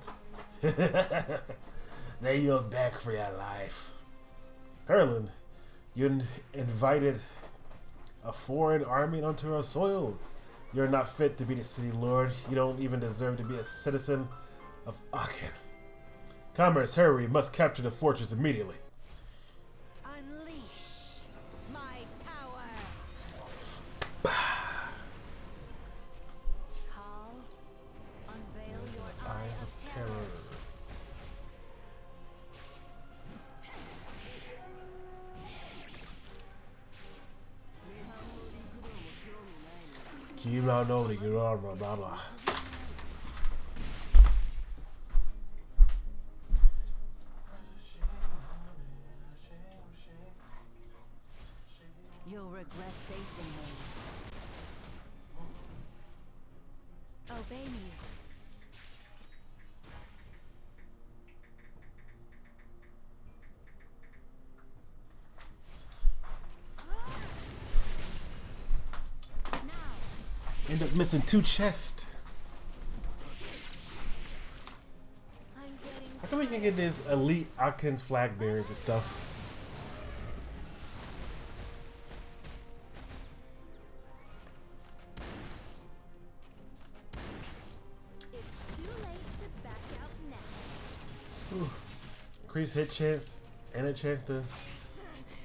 There you're back for your life. Perlin, you invited a foreign army onto our soil. You're not fit to be the city lord. You don't even deserve to be a citizen of Akin. Comrades, hurry. We must capture the fortress immediately. Unleash my power. Call. Unveil your Eyes of terror. Keep on over the blah blah blah. You'll regret facing me. Obey me. End up missing 2 chests. How come we can get this elite Akin's flag bearers and stuff? It's too late to back out now. Ooh. Increased hit chance and a chance to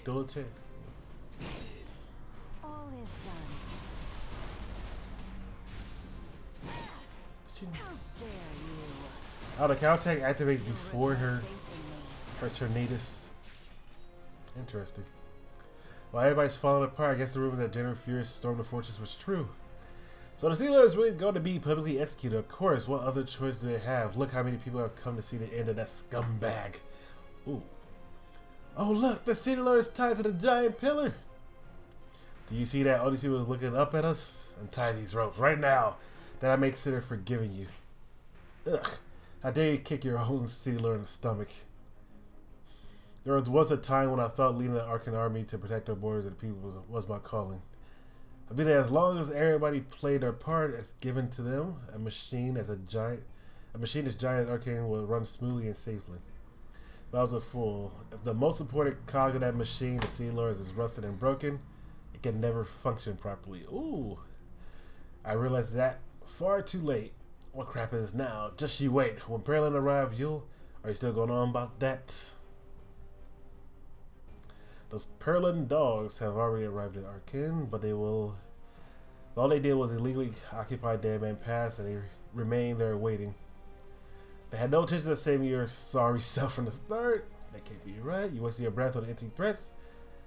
dual chance. All is done. How dare you? Oh, the counterattack activates You'll before regret her facing me. Tornadus. Interesting. While everybody's falling apart, I guess the rumor that General Furious stormed the fortress was true. So the Sealer is really going to be publicly executed. Of course, what other choice do they have? Look how many people have come to see the end of that scumbag. Ooh. Oh look, the Sea Lord is tied to the giant pillar. Do you see that? All these people are looking up at us. Untie these ropes right now. Then I may consider forgiving you. Ugh. How dare you kick your own Sea Lord in the stomach? There was once a time when I thought leading the Arkan army to protect our borders and people was my calling. I've been there as long as everybody played their part as given to them. A machine as giant Arkan will run smoothly and safely. But I was a fool. If the most important cog of that machine, the Sea Lord, is rusted and broken, it can never function properly. Ooh. I realized that far too late. What crap is this now? Just you wait. When Perlin arrives, are you still going on about that? Those Perlin dogs have already arrived in Arkan, but all they did was illegally occupy Dead Man Pass, and they remain there waiting. They had no intention of saving your sorry self from the start. That can't be right. You wasted your breath on empty threats.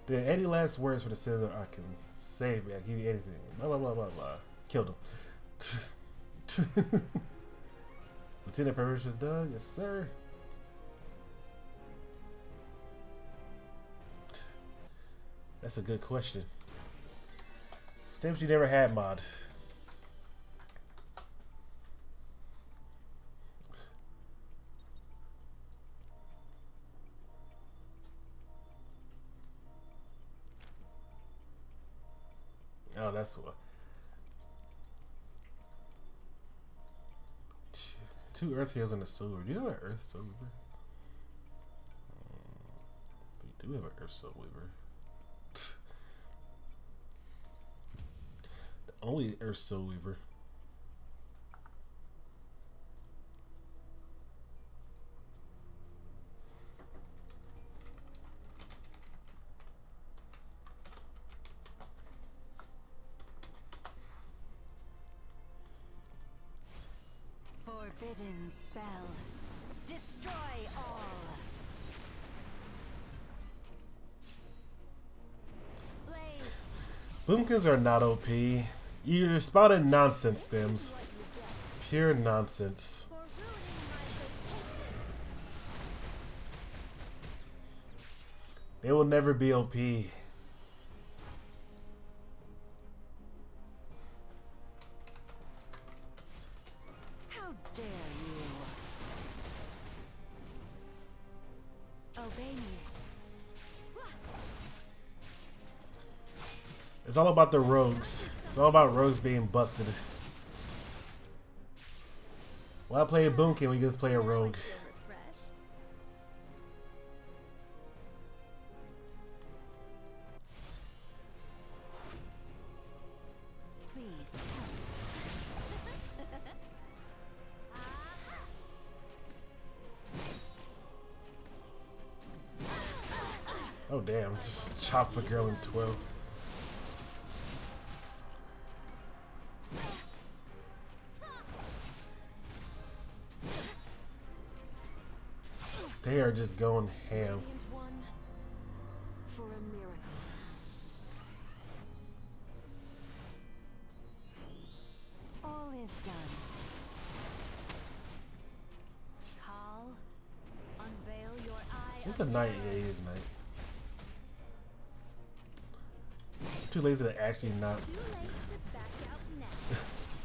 Do you have any last words for the citizens of Arkan? Save me. I'll give you anything. Blah, blah, blah, blah, blah. Killed him. Lieutenant preparation is done. Yes, sir. That's a good question. Stamps you never had mod. Oh, that's what. Two Earth Heroes and a Soul Weaver. Do you have an Earth Soul Weaver? We do have an Earth Soul Weaver. The only Earth Soul Weaver. Forbidden spell. Destroy all. Blaze. Boomkins are not OP. You're spouting nonsense, Stems. Pure nonsense. For ruining my vacation. They will never be OP. How dare you? Obey me. It's all about the rogues. It's all about rogues being busted. Why play a Boomkin when you just play a rogue? Feel refreshed. Please Oh damn, just chop a girl in 12. They are just going ham. Radiant one for a miracle. All is done. Call, unveil your eye. It's a of night, terror. yeah, it is night. I'm too lazy to actually not Too late to back out now.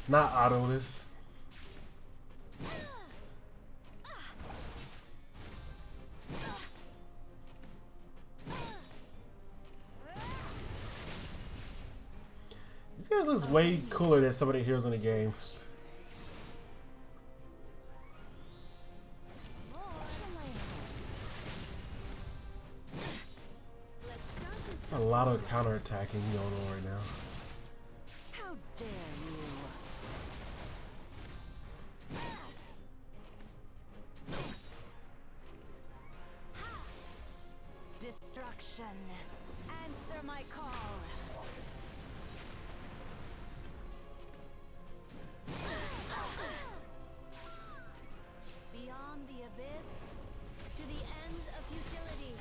not auto this. These guys looks way cooler than some of the heroes in the game. There's a lot of counterattacking going on right now. How dare you? Destruction. Answer my call. Beyond the abyss, to the ends of futility.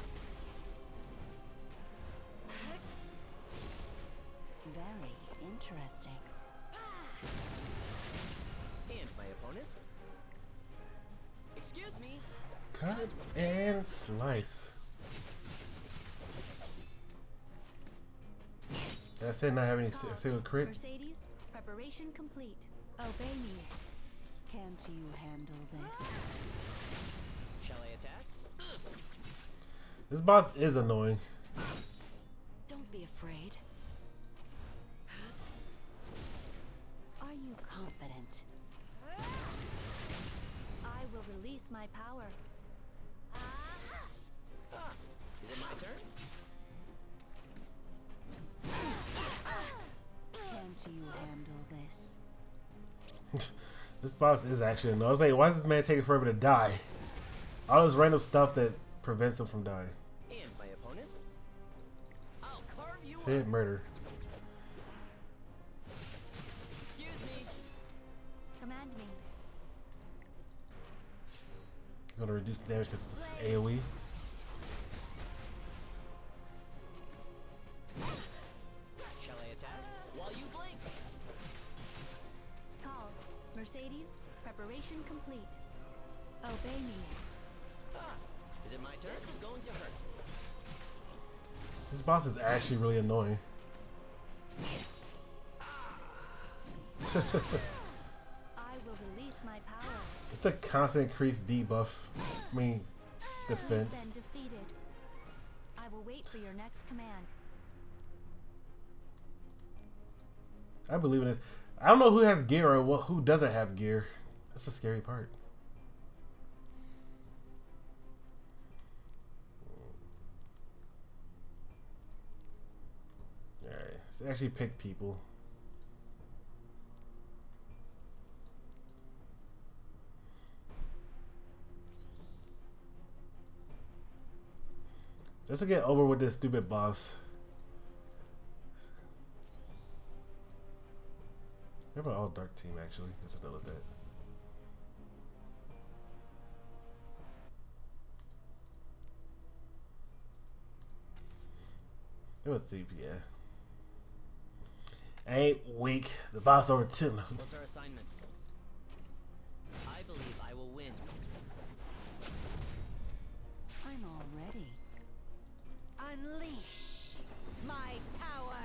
Very interesting. And my opponent. Excuse me. Cut and slice. I said not having a single crit. Mercedes, preparation complete. Obey me. Can't you handle this? Shall I attack? This boss is annoying. Don't be afraid. Are you confident? I will release my power. Is it my turn? Can't you handle this? This boss is actually annoying. I was like, why is this man taking forever to die? All this random stuff that prevents him from dying. And my opponent? I'll carve you Say it, up. murder. Excuse me. Command me. I'm gonna reduce the damage because it's AoE. Shall I attack? While you blink. Call. Mercedes, preparation complete. Obey me. Is it my turn? This is going to hurt. This boss is actually really annoying. I will release my power. It's the constant increased debuff. I mean, You've defense. been defeated. I will wait for your next command. I believe in it. I don't know who has gear or who doesn't have gear. That's the scary part. Alright, let's actually pick people. Just to get over with this stupid boss. We have an all dark team actually. Let's just notice that. It was deep, yeah. Ain't weak. The boss over 2. What's our assignment? I believe I will win. I'm all ready. Unleash my power.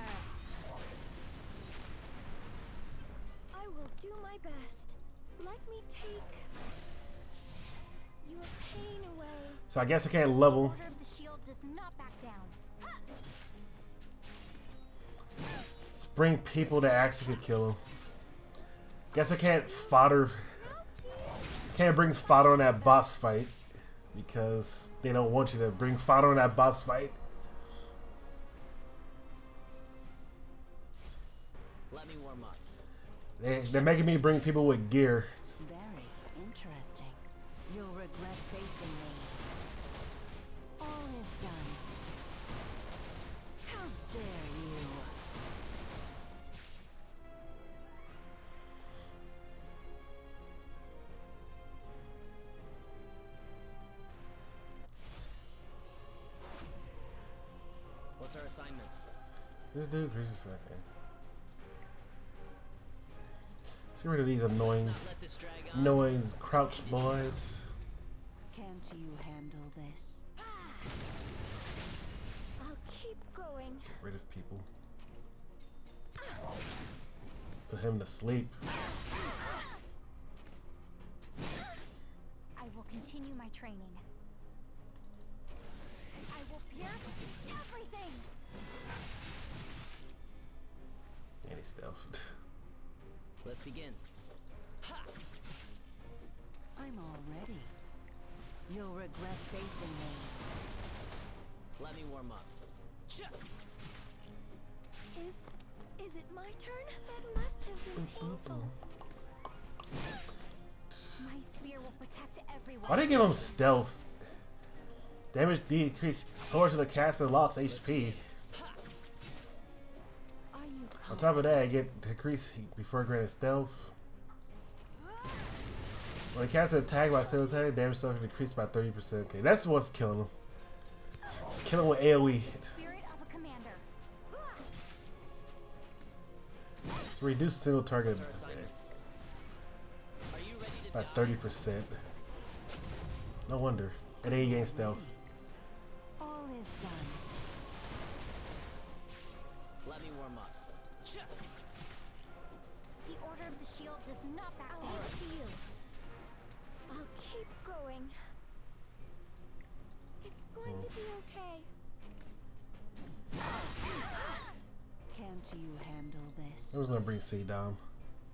I will do my best. Let me take your pain away. So I guess I can't level. Order of the shield does not back down. Ha! Let's bring people that actually could kill him. Guess I can't fodder. Can't bring fodder on that boss fight because they don't want you to bring fodder on that boss fight. Let me warm up. They're making me bring people with gear. Very interesting. You'll regret facing me. All is done. How dare you? What's our assignment? This dude increases for that thing. Let's get rid of these annoying, Not let this drag on. noise crouch boys. Can't you handle this? I'll keep going. Get rid of people. Put him to sleep. I will continue my training. I will pierce everything. Any stealth. Let's begin. Ha! I'm all ready. You'll regret facing me. Let me warm up. Cha! Is it my turn? That must have been painful. My spear will protect everyone. Why they give him stealth? Damage decreased towards the caster lost HP. Are you On top of that, I get decreased before granted stealth. When the caster attacked by single attack, damage stuff decreased by 30%. Okay, that's what's killing him. It's killing him with AoE. Spirit of a commander. It's reduced single target What's our assignment? Are you ready to by die? 30%. No wonder. And then he gains stealth. all is done? Let me warm up. The Order of the Shield does not back down. To you. I'll keep going. It's going to be okay. Can't you handle this? I was gonna bring C down.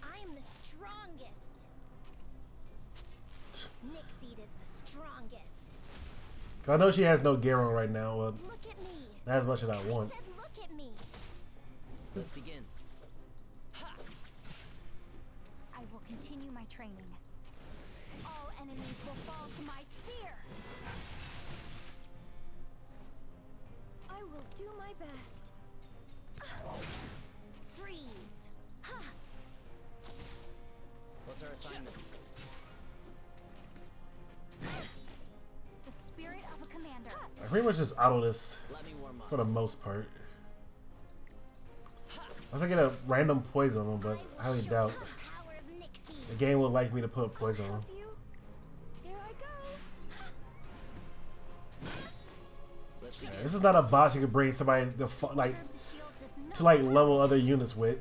I'm the strongest. Nixie is the strongest. I know she has no gear on right now. Look at me. Not as much as I want. I said look at me. Let's begin. I will continue my training. All enemies will fall to my spear. I will do my best. Freeze. Ha. What's our assignment? The spirit of a commander. I pretty much just auto this Let me warm up. for the most part. I was gonna get a random poison on him, but I highly doubt The power of Nixie. the game would like me to put poison on him. You. There I go. Let's Yeah, begin. this is not a boss you can bring somebody to like The shield does not to like level other units with.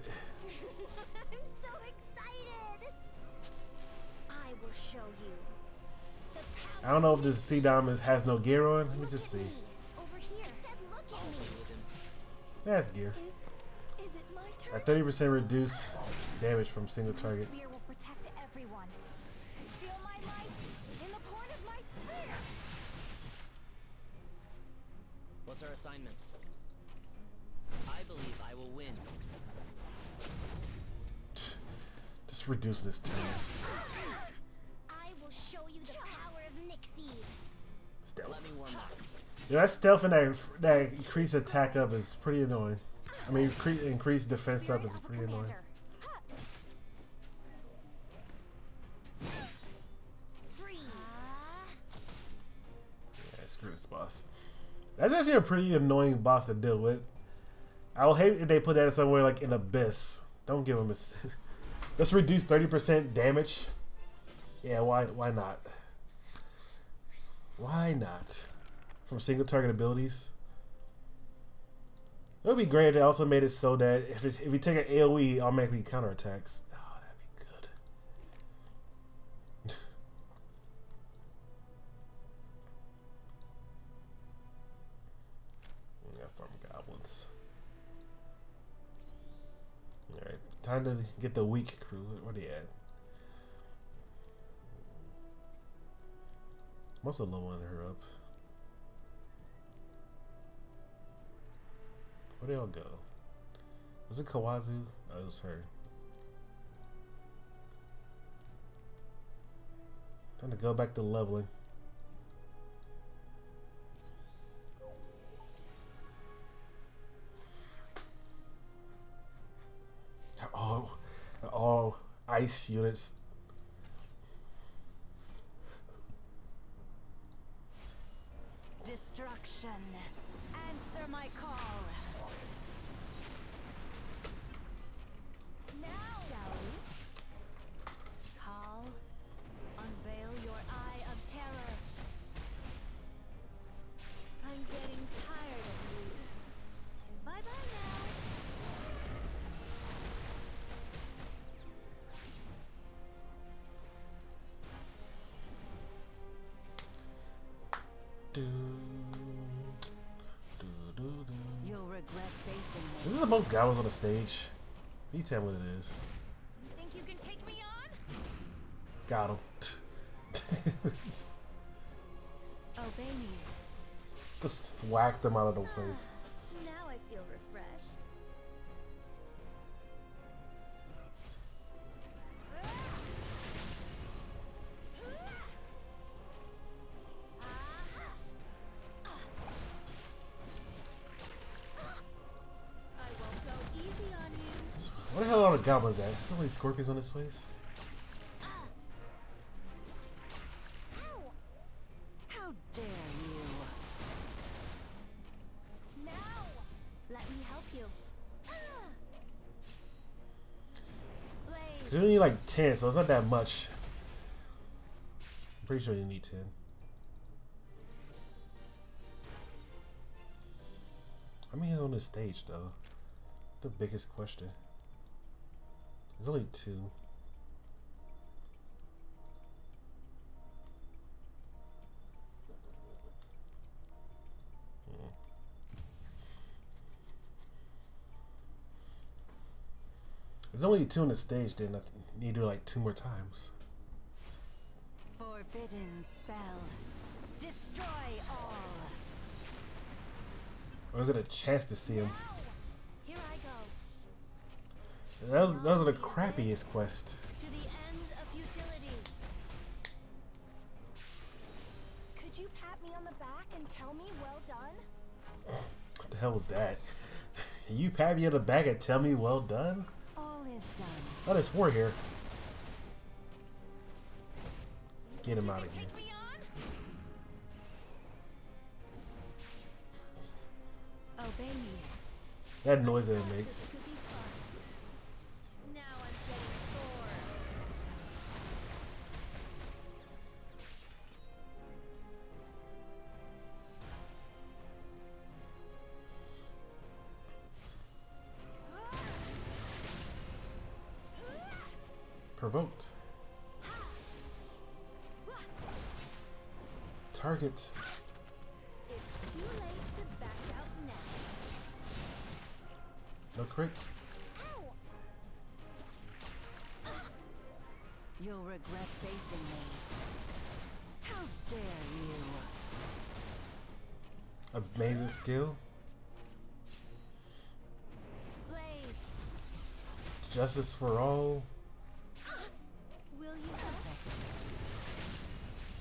I'm so excited. I will show you. The power I don't know if this C Dom has no gear on. Let me just see. over here. I said look at me. That's gear. Is it my turn? At 30% reduce damage from single target. My spear will protect everyone. Feel my might in the point of my spear. What's our assignment? I believe I will win. Just reduce this turns. I will show you the power of Nixie. Let Stealth. me warm up. Yeah, that stealth and that increased attack up is pretty annoying. I mean, increased defense up Spirit is of a pretty annoying. commander. Freeze. Yeah, screw this boss. That's actually a pretty annoying boss to deal with. I would hate if they put that somewhere like in Abyss. Don't give him a. Let's reduce 30% damage. Yeah, why not? Why not? From single target abilities. It would be great if they also made it so that if you take an AoE, he automatically counterattacks. Oh, that'd be good. We got farm goblins. Alright, time to get the weak crew. Where they at? I'm also leveling her up. Where'd they all go? Was it Kawazu? Oh, it was her. Time to go back to leveling. All ice units. Destruction. Answer my call. Now. Shall we? Call. Unveil your eye of terror. I'm getting tired of you. Bye bye now. Do, do, do, do. You'll regret facing me. This is the most goblins on the stage. You tell me what it is. You think you can take me on? Got him. Obey me. Just whacked them out of the place. Now I feel refreshed. I won't go easy on you. Where the hell are the goblins at? There's so many scorpions on this place. Ow! How dare you? Now! Let me help you. Blaze. You only need like 10, so it's not that much. I'm pretty sure you need 10. I mean, on this stage though. The biggest question. There's only two. There's only two on the stage, then I need to do it like 2 more times. Forbidden spell. Destroy all. Or is it a chance to see him? Here I go. Those are the crappiest quests. To the ends of futility. Could you pat me on the back and tell me well done? What the hell was that? You pat me on the back and tell me well done? All is done. Oh, there's 4 here. Get him out of here. Take me on? Obey me. That noise that it makes. Could be fun. Now I'm getting sore. Provoked. Target. It's too late to back out now. No crits. Ow! You'll regret facing me. How dare you? Amazing skill. Blaze, Justice for all. will you help?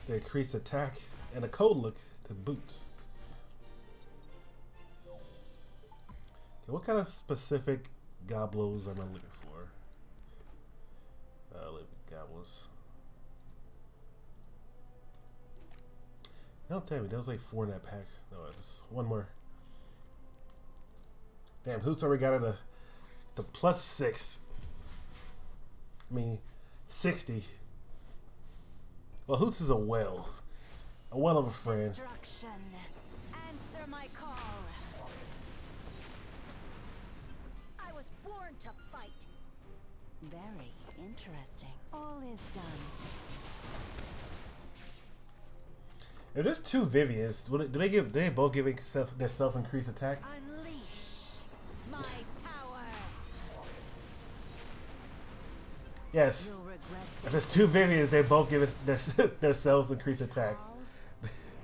The increased attack and a cold look to boot. Okay, what kind of specific goblos am I looking for? Goblos. Don't tell me, there was like 4 in that pack. No, it's 1 more. Damn, who's already got it the +6? I mean, 60. Well, Hoots is a well of a friend. Destruction. Answer my call. I was born to fight. Very interesting. All is done. If there's 2 Vivians, do they both give their self increased attack? Unleash my power. Yes. You'll regret If there's 2 Vivians, they both give their selves increased attack.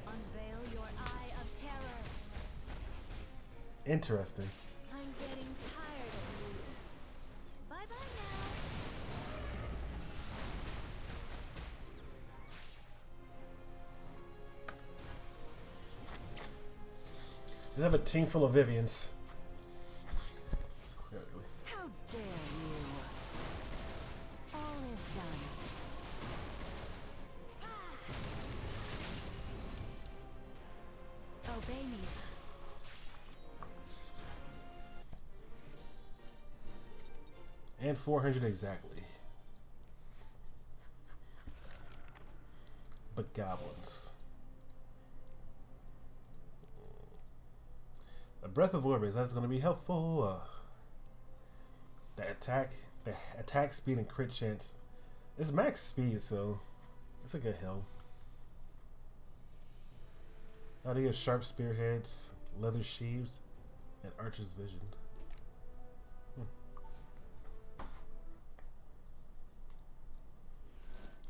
Unveil your eye of terror. Interesting. I'm getting tired of you. Bye bye now. They have a team full of Vivians. How dare you? All is done. Obey me. And 400 exactly. But goblins. A breath of orbits, that's going to be helpful. The attack speed and crit chance. It's max speed, so it's a good help. Now they get sharp spearheads, leather sheaves, and archer's vision.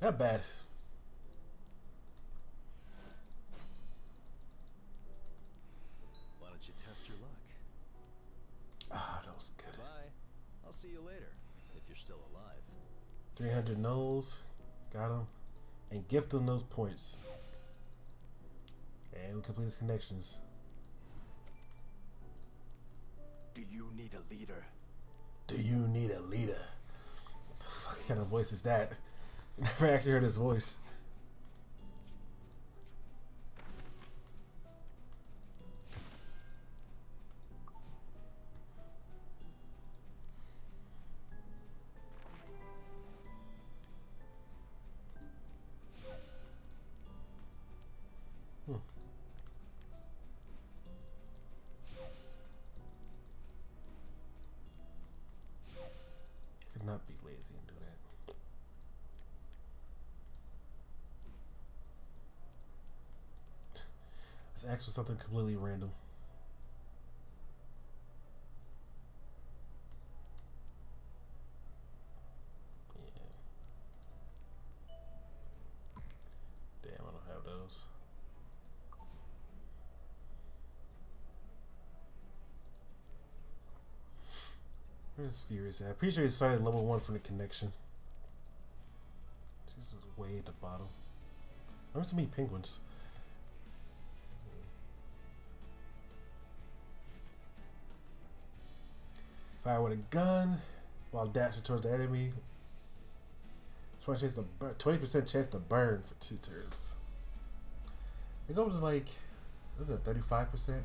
Not bad. Why don't you test your luck? Ah, that was good. Bye. I'll see you later, if you're still alive. 300 nulls. Got him. And gift them those points. And we complete his connections. Do you need a leader? Do you need a leader? What kind of voice is that? Never actually heard his voice. crazy and do that. Let's ask for something completely random. Yeah. Damn, I don't have those. Where's Furious at? I'm pretty sure he started level 1 from the connection. This is way at the bottom. I want to meet penguins. Fire with a gun while dashing towards the enemy. 20% chance to burn for 2 turns. It goes to like, what is it, 35%?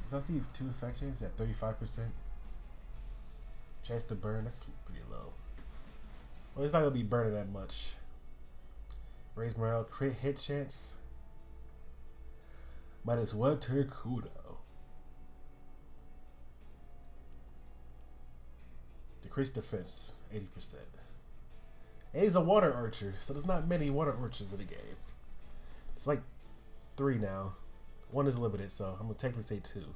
Because I see 2 infections at 35%. Chance to burn, that's pretty low. Well, it's not going to be burning that much. Raise morale, crit hit chance. -1 turn cooldown. Decrease defense, 80%. And he's a water archer, so there's not many water archers in the game. It's like 3 now. 1 is limited, so I'm going to technically say 2.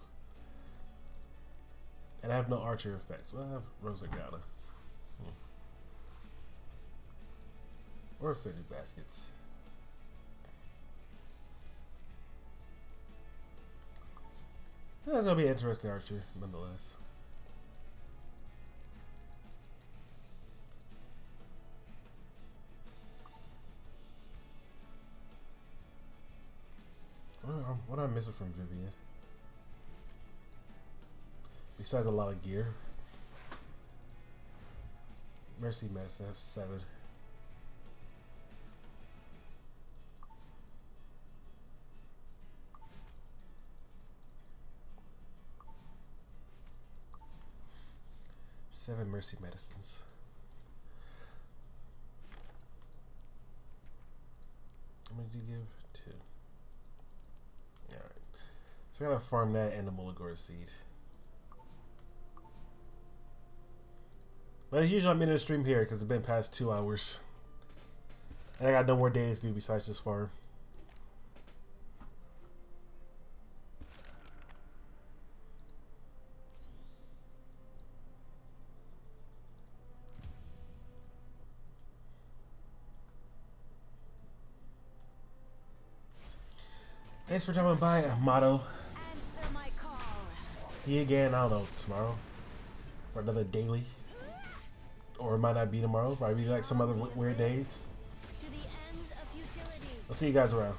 And I have no archer effects. Well, I have Rosa Gala. Or Affinity Baskets. That's going to be an interesting archer, nonetheless. What am I missing from Vivian? Besides a lot of gear. Mercy Medicine, I have 7. Seven Mercy Medicines. How many did you give? 2. Alright. So I gotta farm that and the Mulligore seed. But as usual, I'm in the stream here because it's been past 2 hours. And I got no more days to do besides this farm. Thanks for dropping by, Amato. Answer my call. See you again, I don't know, tomorrow. For another daily. Or it might not be tomorrow. Might be like some other weird days. To the ends of futility. I'll see you guys around.